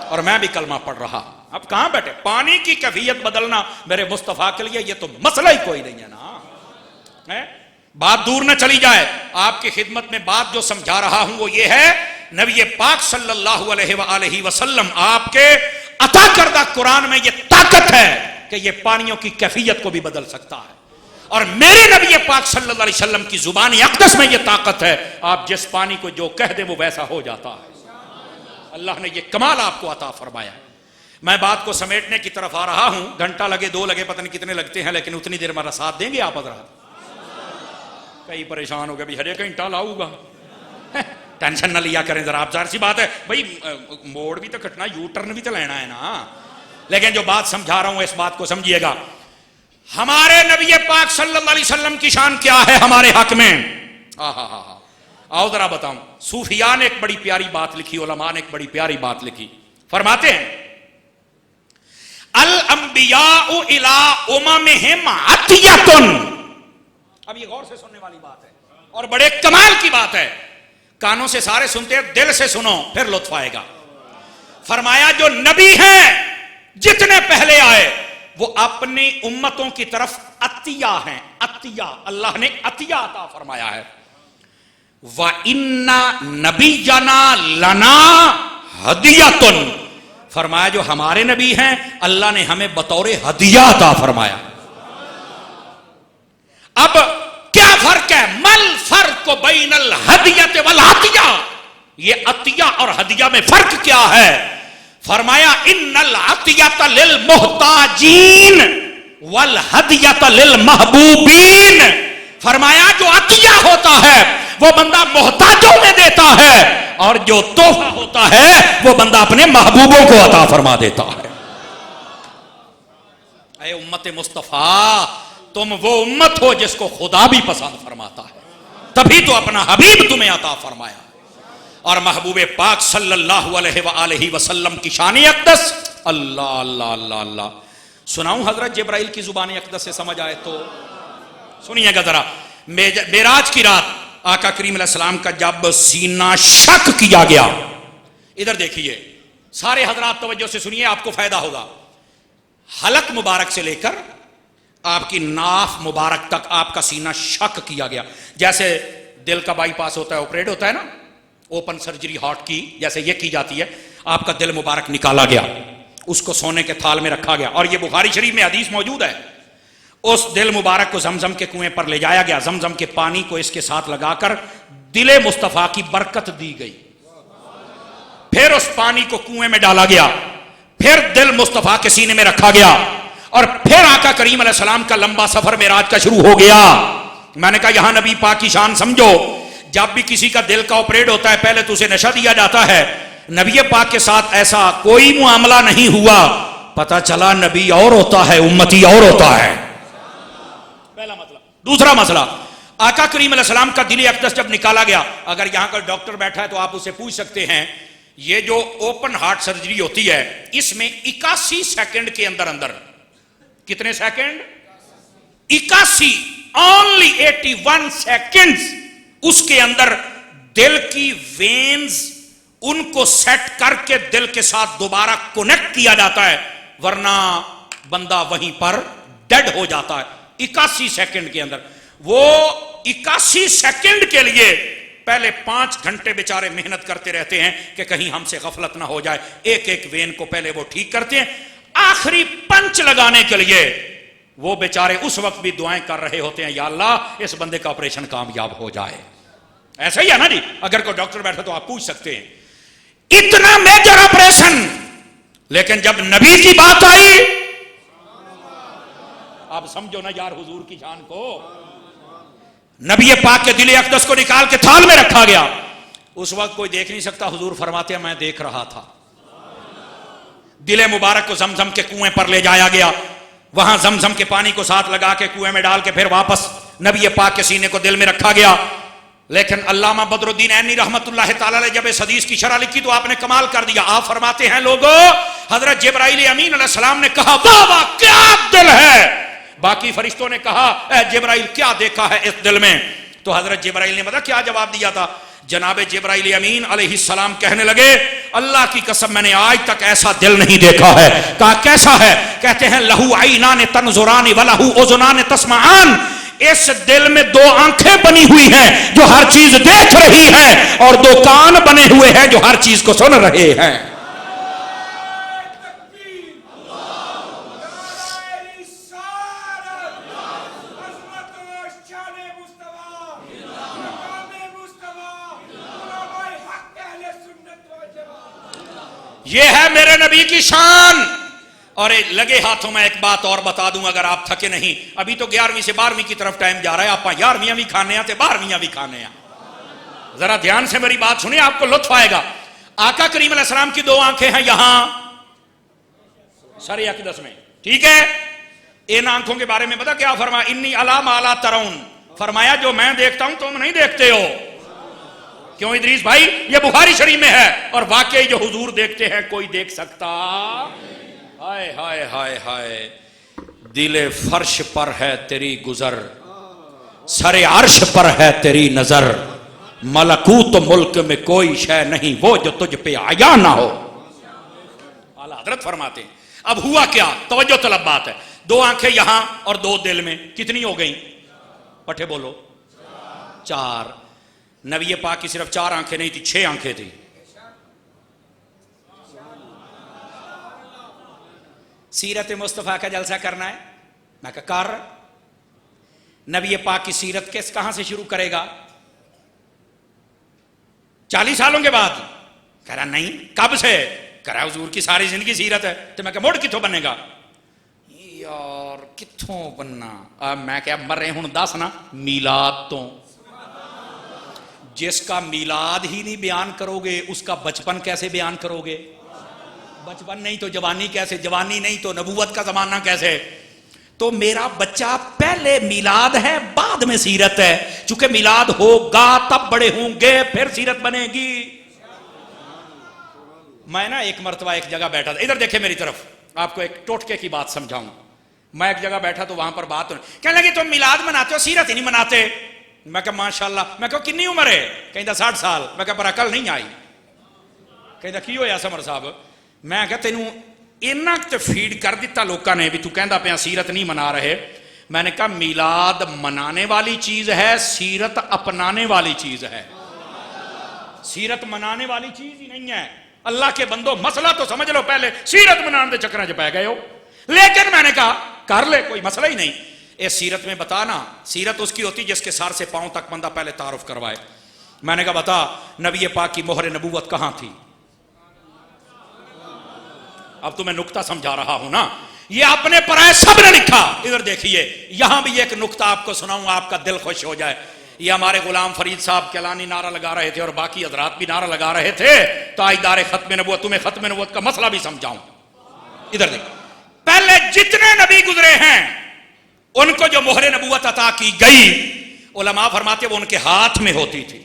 اور میں بھی کلمہ پڑھ رہا. اب کہاں بیٹھے. پانی کی کیفیت بدلنا میرے مصطفیٰ کے لیے یہ تو مسئلہ ہی کوئی نہیں ہے نا. بات دور نہ چلی جائے. آپ کی خدمت میں بات جو سمجھا رہا ہوں وہ یہ ہے نبی پاک صلی اللہ علیہ وآلہ وسلم آپ کے عطا کردہ قرآن میں یہ طاقت ہے کہ یہ پانیوں کی کیفیت کو بھی بدل سکتا ہے، اور میرے نبی پاک صلی اللہ علیہ وسلم کی زبان اقدس میں یہ طاقت ہے، آپ جس پانی کو جو کہہ دیں وہ ویسا ہو جاتا ہے۔ اللہ نے یہ کمال آپ کو عطا فرمایا۔ میں بات کو سمیٹنے کی طرف آ رہا ہوں، گھنٹہ لگے 2 لگے پتہ نہیں کتنے لگتے ہیں، لیکن اتنی دیر میرا ساتھ دیں گے آپ حضرات؟ کئی پریشان ہو گئے بھی ہر گھنٹہ لاؤں گا، ٹینشن نہ لیا کریں ذرا آپ، ظاہر سی بات ہے بھائی موڑ بھی تو کٹنا، یو ٹرن بھی تو لینا ہے نا، لیکن جو بات سمجھا رہا ہوں اس بات کو سمجھیے گا۔ ہمارے نبی پاک صلی اللہ علیہ وسلم کی شان کیا ہے ہمارے حق میں؟ آؤ ذرا بتاؤں۔ صوفیاء نے ایک بڑی پیاری بات لکھی، علماء نے ایک بڑی پیاری بات لکھی، فرماتے ہیں الانبیاء الی اممہم عطیۃ۔ اب یہ غور سے سننے والی بات ہے اور بڑے کمال کی بات ہے، کانوں سے سارے سنتے ہیں، دل سے سنو پھر لطف آئے گا۔ فرمایا جو نبی ہیں جتنے پہلے آئے وہ اپنی امتوں کی طرف عطیہ ہیں، عطیہ، اللہ نے عطیہ عطا فرمایا ہے۔ وَإِنَّ نَبِيَّنَا لَنَا ہدیۃ، فرمایا جو ہمارے نبی ہیں اللہ نے ہمیں بطور ہدیہ عطا فرمایا۔ اب کیا فرق ہے؟ مل فرق بین الہدیۃ والعطیہ، یہ عطیہ اور ہدیہ میں فرق کیا ہے؟ فرمایا ان العطیۃ للمحتاجین والہدیۃ للمحبوبین، فرمایا جو عطیہ ہوتا ہے وہ بندہ محتاجوں میں دیتا ہے، اور جو تحفہ ہوتا ہے وہ بندہ اپنے محبوبوں کو عطا فرما دیتا ہے۔ اے امت مصطفیٰ، تم وہ امت ہو جس کو خدا بھی پسند فرماتا ہے، تبھی تو اپنا حبیب تمہیں عطا فرمایا۔ اور محبوب پاک صلی اللہ علیہ وآلہ وسلم کی شان اقدس، اللہ اللہ اللہ اللہ، سناؤں حضرت جبرائیل کی زبان اقدس سے سمجھ آئے تو سنیے گا ذرا۔ معراج کی رات آقا کریم علیہ السلام کا جب سینہ شک کیا گیا، ادھر دیکھیے سارے حضرات توجہ سے سنیے، آپ کو فائدہ ہوگا۔ حلق مبارک سے لے کر آپ کی ناف مبارک تک آپ کا سینہ شک کیا گیا، جیسے دل کا بائی پاس ہوتا ہے، آپریٹ ہوتا ہے نا، اوپن سرجری ہارٹ کی جیسے یہ کی جاتی ہے، آپ کا دل مبارک نکالا گیا، اس کو سونے کے تھال میں رکھا گیا، اور یہ بخاری شریف میں حدیث موجود ہے۔ اس دل مبارک کو زمزم کے کنویں پر لے جایا گیا، زمزم کے پانی کو اس کے ساتھ لگا کر دل مصطفیٰ کی برکت دی گئی، پھر اس پانی کو کنویں میں ڈالا گیا، پھر دل مصطفیٰ کے سینے میں رکھا گیا، اور پھر آقا کریم علیہ السلام کا لمبا سفر معراج کا شروع ہو گیا۔ میں نے کہا یہاں نبی پاک کی شان سمجھو، جب بھی کسی کا دل کا آپریٹ ہوتا ہے پہلے تو اسے نشہ دیا جاتا ہے، نبی پاک کے ساتھ ایسا کوئی معاملہ نہیں ہوا، پتہ چلا نبی اور ہوتا ہے امتی اور ہوتا ہے، پہلا مسئلہ۔ دوسرا مسئلہ، آقا کریم علیہ السلام کا دل اقدس جب نکالا گیا، اگر یہاں کا ڈاکٹر بیٹھا ہے تو آپ اسے پوچھ سکتے ہیں، یہ جو اوپن ہارٹ سرجری ہوتی ہے اس میں 81 سیکنڈ کے اندر اندر، کتنے سیکنڈ؟ 81، only 81 سیکنڈز، اس کے اندر دل کی وینز ان کو سیٹ کر کے دل کے ساتھ دوبارہ کنیکٹ کیا جاتا ہے، ورنہ بندہ وہیں پر ڈیڈ ہو جاتا ہے 81 سیکنڈ کے اندر۔ وہ 81 سیکنڈ کے لیے پہلے 5 گھنٹے بیچارے محنت کرتے رہتے ہیں کہ کہیں ہم سے غفلت نہ ہو جائے، ایک ایک وین کو پہلے وہ ٹھیک کرتے ہیں، آخری پنچ لگانے کے لیے وہ بیچارے اس وقت بھی دعائیں کر رہے ہوتے ہیں، یا اللہ اس بندے کا آپریشن کامیاب ہو جائے۔ ایسا ہی ہے نا جی، اگر کوئی ڈاکٹر بیٹھا تو آپ پوچھ سکتے ہیں، اتنا میجر آپریشن، لیکن جب نبی کی بات آئی، آپ سمجھو نا یار حضور کی شان کو، نبی پاک کے دل اقدس کو نکال کے تھال میں رکھا گیا، اس وقت کوئی دیکھ نہیں سکتا، حضور فرماتے ہیں میں دیکھ رہا تھا۔ دل مبارک کو زمزم کے کنویں پر لے جایا گیا، وہاں زمزم کے پانی کو ساتھ لگا کے کنویں میں ڈال کے پھر واپس نبی پاک کے سینے کو دل میں رکھا گیا۔ لیکن علامہ بدر الدین عینی رحمت اللہ تعالی علیہ جب اس حدیث کی شرح لکھی تو آپ نے کمال کر دیا، آپ فرماتے ہیں لوگوں، حضرت جبرائیل امین علیہ السلام نے کہا واہ واہ کیا دل ہے، باقی فرشتوں نے کہا اے جبرائیل کیا دیکھا ہے اس دل میں، تو حضرت جبرائیل نے کیا جواب دیا تھا؟ جناب جبرائیل امین علیہ السلام کہنے لگے اللہ کی قسم میں نے آج تک ایسا دل نہیں دیکھا ہے۔ کہا کیسا ہے؟ کہتے ہیں لہو عینان تنظران ولہو اذنان تسمعان، اس دل میں 2 آنکھیں بنی ہوئی ہیں جو ہر چیز دیکھ رہی ہے اور 2 کان بنے ہوئے ہیں جو ہر چیز کو سن رہے ہیں. یہ ہے میرے نبی کی شان. اور لگے ہاتھوں میں ایک بات اور بتا دوں اگر آپ تھکے نہیں. ابھی تو 11ویں سے 12ویں کی طرف ٹائم جا رہا ہے. آپ 11ویں بھی کھانے ہیں 12ویں بھی کھانے ہیں. ذرا دھیان سے میری بات سنیں, آپ کو لطف آئے گا. آقا کریم علیہ السلام کی 2 آنکھیں ہیں یہاں سر اقدس میں, ٹھیک ہے. ان آنکھوں کے بارے میں پتا کیا فرمایا؟ انی علی ما لا ترون. فرمایا جو میں دیکھتا ہوں تم نہیں دیکھتے ہو. کیوں ادریس بھائی؟ یہ بخاری شریف میں ہے. اور واقعی جو حضور دیکھتے ہیں کوئی دیکھ سکتا؟ ہائے ہائے ہائے ہائے. دل فرش پر ہے تیری گزر, سر عرش پر ہے تیری نظر, ملکوت ملک میں کوئی شے نہیں وہ جو تجھ پہ عیاں نہ ہو. اعلیٰ حضرت فرماتے ہیں. اب ہوا کیا؟ توجہ طلب بات ہے. 2 آنکھیں یہاں اور 2 دل میں. کتنی ہو گئیں؟ پٹھے بولو. 4. نبی پاک کی صرف 4 آنکھیں نہیں تھی, 6 آنکھیں تھی. سیرت مصطفیٰ کا جلسہ کرنا ہے. میں کہا کر. نبی پاک کی سیرت کہاں سے شروع کرے گا؟ 40 سالوں کے بعد. کہہ رہا نہیں, کب سے؟ کہہ رہا حضور کی ساری زندگی سیرت ہے. تو میں کہا موڑ کتوں بنے گا یار, کتوں بننا؟ میں کہا مر رہے ہوں 10 نا میلاد تو. جس کا میلاد ہی نہیں بیان کرو گے اس کا بچپن کیسے بیان کرو گے؟ بچپن نہیں تو جوانی کیسے, جوانی نہیں تو نبوت کا زمانہ کیسے؟ تو میرا بچہ پہلے میلاد ہے بعد میں سیرت ہے. چونکہ میلاد ہوگا تب بڑے ہوں گے پھر سیرت بنے گی. میں نا ایک مرتبہ ایک جگہ بیٹھا تھا, ادھر دیکھیں میری طرف, آپ کو ایک ٹوٹکے کی بات سمجھاؤں. میں ایک جگہ بیٹھا تو وہاں پر بات کہنے لگی تم میلاد مناتے ہو سیرت ہی نہیں مناتے. میں کہا ماشاءاللہ. میں کہا کتنی عمر ہے؟ کہندا 60 سال. میں کہا پر عقل نہیں آئی. کہندا کی ہویا سمر صاحب؟ میں کہا تینوں اینا تے فیڈ کر دیتا لوکاں نے بھی تو کہندا پیا سیرت نہیں منا رہے. میں نے کہا میلاد منانے والی چیز ہے, سیرت اپنانے والی چیز ہے. سیرت منانے والی چیز ہی نہیں ہے. اللہ کے بندو مسئلہ تو سمجھ لو, پہلے سیرت منانے دے چکراں چ پے گئے ہو. لیکن میں نے کہا کر لے, کوئی مسئلہ ہی نہیں. اس سیرت میں بتانا, سیرت اس کی ہوتی جس کے سر سے پاؤں تک بندہ پہلے تعارف کروائے. میں نے کہا بتا نبی پاک کی مہر نبوت کہاں تھی؟ اب تو میں نکتہ سمجھا رہا ہوں نا, یہ اپنے پرائے سب نے لکھا. ادھر دیکھیے یہاں بھی ایک نکتہ آپ کو سناؤں, آپ کا دل خوش ہو جائے. یہ ہمارے غلام فرید صاحب کیلانی نعرہ لگا رہے تھے اور باقی حضرات بھی نعرہ لگا رہے تھے تاجدار ختم نبوت. تمہیں ختم نبوت کا مسئلہ بھی سمجھاؤں. ادھر دیکھ, پہلے جتنے نبی گزرے ہیں ان کو جو مہر نبوت عطا کی گئی, علماء فرماتے وہ ان کے ہاتھ میں ہوتی تھی.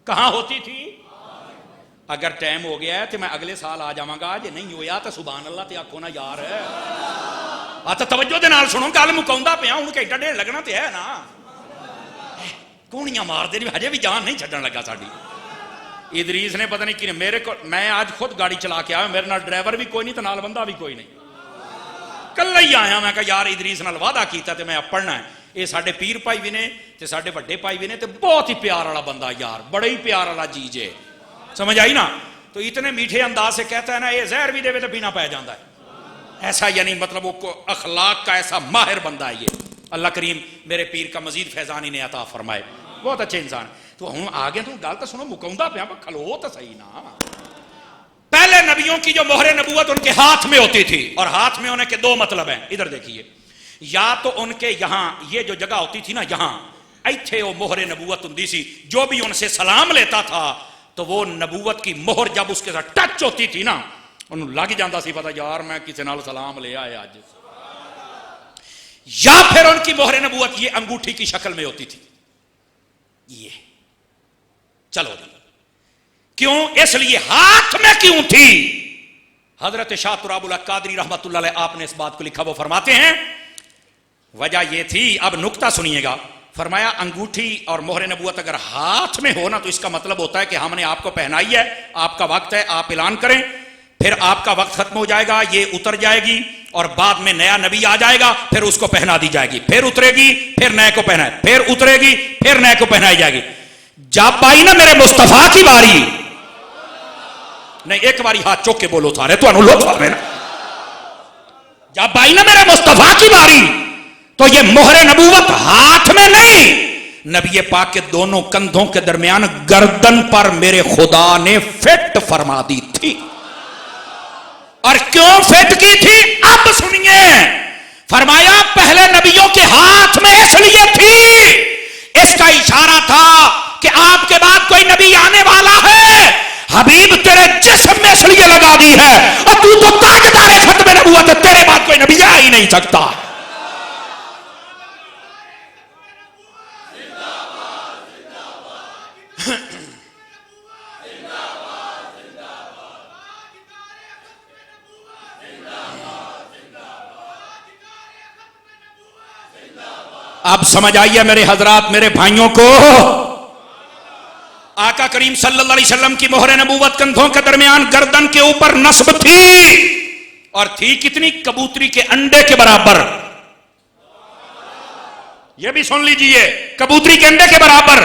کہاں ہوتی تھی؟ اگر ٹائم ہو گیا ہے تو میں اگلے سال آ جاواں گا. جے نہیں ہویا تو سبحان اللہ تے آکھو نا یار. تو توجہ دے نال سنو, گل مکاوندا پیا ہوں. گھنٹہ ڈیڑھ لگنا تے ہے نا. کونیاں مار دے ہجے بھی جان نہیں چھڈن لگا ساڈی. ادریس نے پتہ نہیں کہ میرے کو, میں آج خود گاڑی چلا کے آیا, میرے نال ڈرائیور بھی کوئی نہیں تو نال بندہ بھی کوئی نہیں, کلا ہی آیا. میں کہا یار ادریس نال وعدہ کیتا تے میں پڑھنا ہے. یہ ساڈے پیر بھائی بھی نے تے ساڈے بڑے بھائی بھی نے تے بہت ہی پیار والا بندہ یار, بڑے ہی پیار والا جی جے. سمجھ آئی نا؟ تو اتنے میٹھے انداز سے کہتا ہے نا, یہ زہر بھی دے تو پینا پہ جاتا ہے. ایسا یعنی مطلب وہ اخلاق کا ایسا ماہر بندہ ہے یہ. اللہ کریم میرے پیر کا مزید فیضان انہیں عطا فرمائے. بہت اچھے انسان. تو ہوں آگے تو گل تو سنو, مکاوندا پیا کھلو تو صحیح نا. پہلے نبیوں کی جو مہر نبوت ان کے ہاتھ میں ہوتی تھی, اور ہاتھ میں ہونے کے 2 مطلب ہیں. ادھر دیکھیے, یا تو ان کے یہاں یہ جو جگہ ہوتی تھی نا, یہاں ایتھے وہ مہر نبوت ہوندی سی. جو بھی ان سے سلام لیتا تھا تو وہ نبوت کی مہر جب اس کے ساتھ ٹچ ہوتی تھی نا, انہوں لگ جاتا سی پتا یار میں کسی نال سلام لے آیا آج. یا پھر ان کی مہر نبوت یہ انگوٹھی کی شکل میں ہوتی تھی. یہ چلو جی, کیوں؟ اس لیے ہاتھ میں کیوں تھی؟ حضرت شاہ تراب اللہ قادری رحمت اللہ علیہ آپ نے اس بات کو لکھا. وہ فرماتے ہیں وجہ یہ تھی, اب نکتہ سنیے گا. فرمایا انگوٹھی اور مہر نبوت اگر ہاتھ میں ہو نا تو اس کا مطلب ہوتا ہے کہ ہم نے آپ کو پہنائی ہے, آپ کا وقت ہے, آپ اعلان کریں, پھر آپ کا وقت ختم ہو جائے گا, یہ اتر جائے گی اور بعد میں نیا نبی آ جائے گا, پھر اس کو پہنا دی جائے گی, پھر اترے گی, پھر نئے کو پہنا ہے, پھر اترے گی, پھر نئے کو پہنائی جائے گی. جب آئی نا میرے مصطفیٰ کی باری، نہیں ایک باری ہاتھ چوک کے بولو سارے تو انو لوگ نا، جب آئی نا میرے مصطفیٰ کی باری تو یہ مہر نبوت ہاتھ میں نہیں، نبی پاک کے دونوں کندھوں کے درمیان گردن پر میرے خدا نے فٹ فرما دی تھی. اور کیوں فٹ کی تھی اب سنیے، فرمایا پہلے نبیوں کے ہاتھ میں اس لیے تھی، اس کا اشارہ تھا کہ آپ کے بعد کوئی نبی آنے والا ہے، حبیب تیرے جسم میں اس لیے لگا دی ہے، اور تو تاجدار ختم نبوت ہے، تیرے بعد کوئی نبی آ ہی نہیں سکتا. اب سمجھ آئیے میرے حضرات، میرے بھائیوں کو، آقا کریم صلی اللہ علیہ وسلم کی مہر نبوت کندھوں کے درمیان گردن کے اوپر نصب تھی، اور تھی کتنی؟ کبوتری کے انڈے کے برابر. یہ بھی سن لیجئے، کبوتری کے انڈے کے برابر.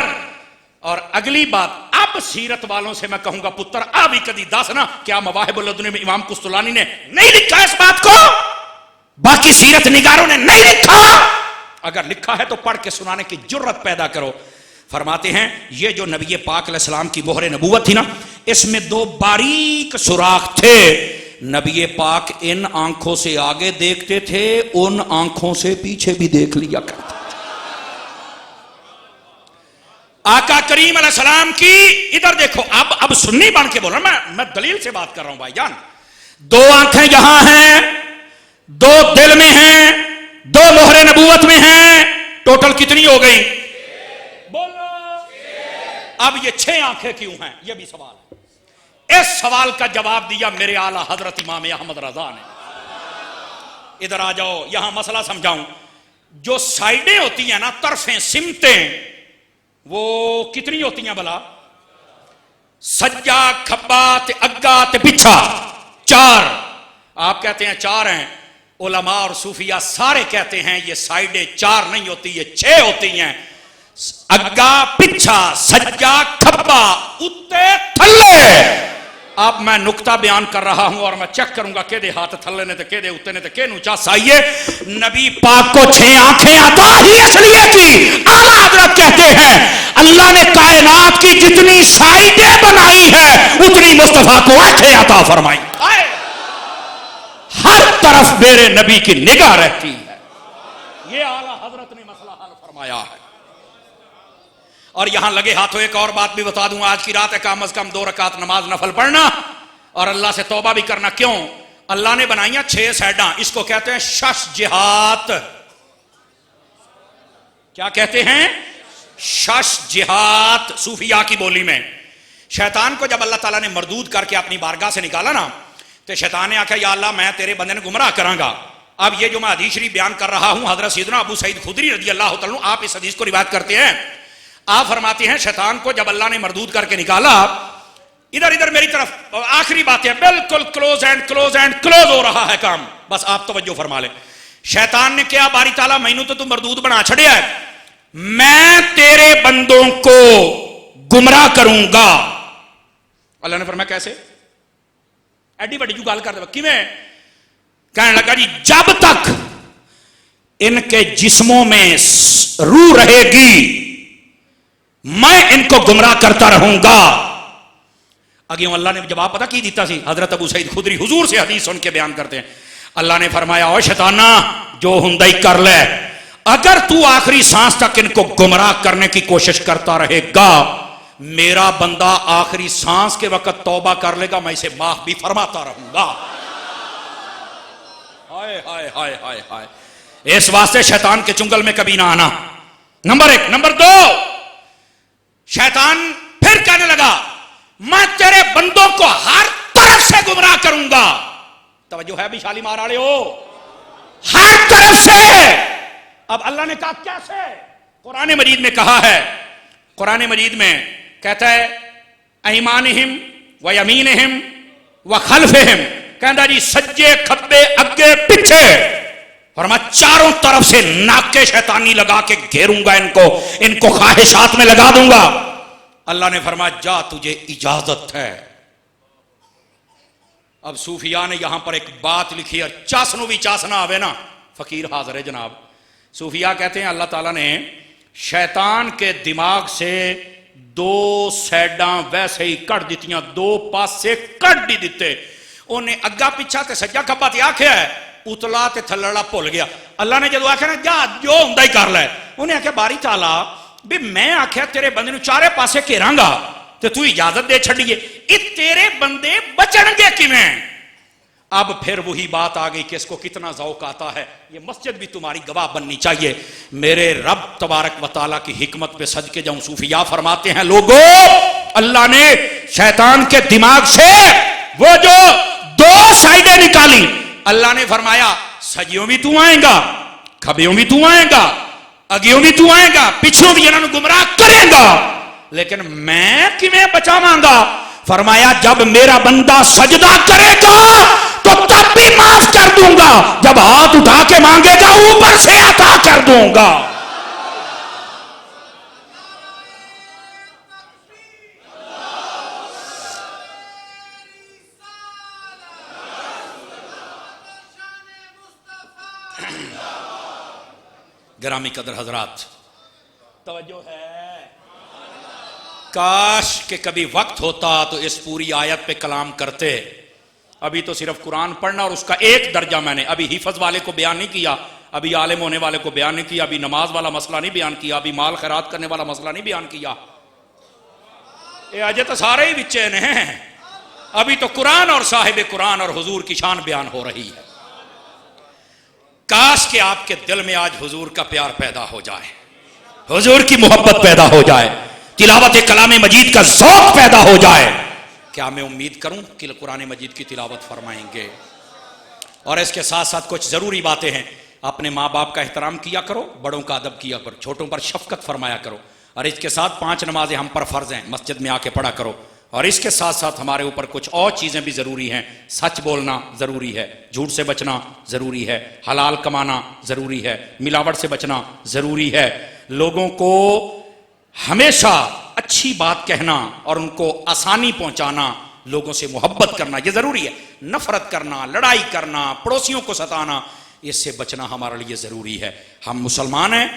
اور اگلی بات، اب سیرت والوں سے میں کہوں گا پتر ابھی کدی دس نا، کیا مواہب اللدنی میں امام قسطلانی نے نہیں لکھا اس بات کو؟ باقی سیرت نگاروں نے نہیں لکھا؟ اگر لکھا ہے تو پڑھ کے سنانے کی جرت پیدا کرو. فرماتے ہیں یہ جو نبی پاک علیہ السلام کی مہر نبوت تھی نا، اس میں دو باریک سوراخ تھے. نبی پاک ان آنکھوں سے آگے دیکھتے تھے، ان آنکھوں سے پیچھے بھی دیکھ لیا کرتے. آقا کریم علیہ السلام کی، ادھر دیکھو، اب سنی بن کے بول رہا ہوں میں دلیل سے بات کر رہا ہوں بھائی جان. دو آنکھیں یہاں ہیں، دو دل میں ہیں، دو مہر نبوت میں ہیں، ٹوٹل کتنی ہو گئی؟ بولو. اب یہ 6 آنکھیں کیوں ہیں؟ یہ بھی سوال ہے. اس سوال کا جواب دیا میرے اعلیٰ حضرت امام احمد رضا نے. ادھر آ جاؤ، یہاں مسئلہ سمجھاؤں. جو سائیڈیں ہوتی ہیں نا، طرفیں، سمتیں، وہ کتنی ہوتی ہیں بلا؟ سجا، کھبا تے اگا تے پچھا، 4. آپ کہتے ہیں 4 ہیں، علماء اور صوفیاء سارے کہتے ہیں یہ سائیڈیں 4 نہیں ہوتی، یہ 6 ہوتی ہیں. اگا، پچھا، سجا، کھبا، اتے، تھلے. اب میں نقطہ بیان کر رہا ہوں اور میں چیک کروں گا کہ دے ہاتھ تھلے نے تے کہ دے اتے نے تے کہ نوچا سائیے. نبی پاک کو 6 آنکھیں عطا ہی اس لیے کی، اعلیٰ حضرت کہتے ہیں اللہ نے کائنات کی جتنی سائیڈیں بنائی ہے اتنی مصطفیٰ کو آنکھیں عطا فرمائی. ہر طرف میرے نبی کی نگاہ رہتی ہے. یہ اعلیٰ حضرت نے مسئلہ حل فرمایا ہے. اور یہاں لگے ہاتھوں ایک اور بات بھی بتا دوں، آج کی رات ہے کم از کم 2 رکعت نماز نفل پڑھنا اور اللہ سے توبہ بھی کرنا. کیوں؟ اللہ نے بنائیاں 6 سائیڈاں، اس کو کہتے ہیں شش جہات. کیا کہتے ہیں؟ شش جہات. صوفیاء کی بولی میں شیطان کو جب اللہ تعالیٰ نے مردود کر کے اپنی بارگاہ سے نکالا نا، تو شیطان نے آکھا یا اللہ میں تیرے بندے نے گمراہ کراں گا. اب یہ جو میں حدیث شریف بیان کر رہا ہوں، حضرت سیدنا ابو سعید خدری رضی اللہ تعالیٰ عنہ آپ اس حدیث کو روایت کرتے ہیں. آپ فرماتے ہیں شیطان کو جب اللہ نے مردود کر کے نکالا، ادھر میری طرف آخری بات ہے، بالکل کلوز اینڈ کلوز ہو رہا ہے کام، بس آپ توجہ فرما لیں. شیطان نے کیا؟ باری تعالیٰ مینوں تو مردود بنا چھڑیا ہے، میں تیرے بندوں کو گمراہ کروں گا. اللہ نے فرمایا کیسے؟ ایڈی بڑی جو گال کر دے کیویں؟ کہنے لگا جی جب تک ان کے جسموں میں روح رہے گی میں ان کو گمراہ کرتا رہوں گا. اگیوں اللہ نے جواب پتہ کی دیتا سی؟ حضرت ابو سعید خدری حضور سے حدیث سن کے بیان کرتے ہیں. اللہ نے فرمایا او شیطانہ جو ہندائی کر لے، اگر تو آخری سانس تک ان کو گمراہ کرنے کی کوشش کرتا رہے گا، میرا بندہ آخری سانس کے وقت توبہ کر لے گا، میں اسے معاف بھی فرماتا رہوں گا. ہائے ہائے ہائے ہائے ہائے. اس واسطے شیطان کے چنگل میں کبھی نہ آنا، نمبر 1. نمبر 2، شیطان پھر کہنے لگا میں تیرے بندوں کو ہر طرف سے گمراہ کروں گا. توجہ ہے بھی شالی مار آڑے ہو، ہر طرف سے. اب اللہ نے کہا کیسے؟ قرآن مجید میں کہا ہے، قرآن مجید میں کہتا ہے ایمانہم و یمینہم و خلفہم، کہتا جی سجے کھبے اگے پیچھے، اور میں چاروں طرف سے ناکے شیطانی لگا کے گھیروں گا، ان کو خواہشات میں لگا دوں گا. اللہ نے فرمایا جا تجھے اجازت ہے۔ اب صوفیاء نے یہاں پر ایک بات لکھی ہے، چاسنو بھی چاسنا آوے نا، فقیر حاضر ہے جناب۔ صوفیاء کہتے ہیں اللہ تعالیٰ نے شیطان کے دماغ سے دو سیڈاں ویسے ہی کٹ دیتیاں، دو پاسے کٹ بھی دیتے، انہیں اگا پیچھا تے سجا کھبا تے آکھیا ہے، اتلا تے تھلڑا بھول گیا۔ اللہ نے جدو آکھیا نا جا جو ہوندا ہی کر لے، انہیں آکھیا باری تعالیٰ بھی میں آکھیا تیرے بندے نو چارے پاسے گھیراں گا تے تو اجازت دے چھڑیے، یہ تیرے بندے بچن گے کیویں؟ اب پھر وہی بات آ گئی کہ اس کو کتنا ذوق آتا ہے، یہ مسجد بھی تمہاری گواہ بننی چاہیے۔ میرے رب تبارک و تعالیٰ کی حکمت پہ صدقے جاؤں، صوفیاء فرماتے ہیں لوگوں اللہ نے شیطان کے دماغ سے وہ جو دو سائڈیں نکالی، اللہ نے فرمایا سجیوں بھی تو آئیں گا، کھبیوں بھی تو آئیں گا، اگیوں بھی تو آئیں گا، پچھوں بھی انہوں نے گمراہ کریں گا، لیکن میں کیویں بچاواں گا؟ فرمایا جب میرا بندہ سجدہ کرے گا تو تب بھی معاف کر دوں گا، جب ہاتھ اٹھا کے مانگے گا اوپر سے عطا کر دوں گا۔ گرامی قدر حضرات توجہ ہے، کاش کہ کبھی وقت ہوتا تو اس پوری آیت پہ کلام کرتے۔ ابھی تو صرف قرآن پڑھنا اور اس کا ایک درجہ میں نے ابھی حفظ والے کو بیان نہیں کیا، ابھی عالم ہونے والے کو بیان نہیں کیا، ابھی نماز والا مسئلہ نہیں بیان کیا، ابھی مال خیرات کرنے والا مسئلہ نہیں بیان کیا، یہ اجے تو سارے ہی بچے نے ہیں۔ ابھی تو قرآن اور صاحب قرآن اور حضور کی شان بیان ہو رہی ہے۔ کاش کہ آپ کے دل میں آج حضور کا پیار پیدا ہو جائے، حضور کی محبت پیدا ہو جائے، تلاوت کلام مجید کا ذوق پیدا ہو جائے۔ کیا میں امید کروں کہ قرآن مجید کی تلاوت فرمائیں گے؟ اور اس کے ساتھ ساتھ کچھ ضروری باتیں ہیں۔ اپنے ماں باپ کا احترام کیا کرو، بڑوں کا ادب کیا کرو، چھوٹوں پر شفقت فرمایا کرو، اور اس کے ساتھ 5 نمازیں ہم پر فرض ہیں، مسجد میں آ کے پڑھا کرو۔ اور اس کے ساتھ ساتھ ہمارے اوپر کچھ اور چیزیں بھی ضروری ہیں، سچ بولنا ضروری ہے، جھوٹ سے بچنا ضروری ہے، حلال کمانا ضروری ہے، ملاوٹ سے بچنا ضروری ہے، لوگوں کو ہمیشہ اچھی بات کہنا اور ان کو آسانی پہنچانا، لوگوں سے محبت کرنا یہ ضروری ہے، نفرت کرنا، لڑائی کرنا، پڑوسیوں کو ستانا، اس سے بچنا ہمارے لیے ضروری ہے۔ ہم مسلمان ہیں،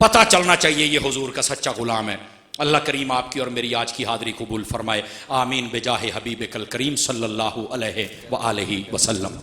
پتہ چلنا چاہیے یہ حضور کا سچا غلام ہے۔ اللہ کریم آپ کی اور میری آج کی حاضری قبول فرمائے، آمین بجاہ حبیب کل کریم صلی اللہ علیہ وآلہ وسلم۔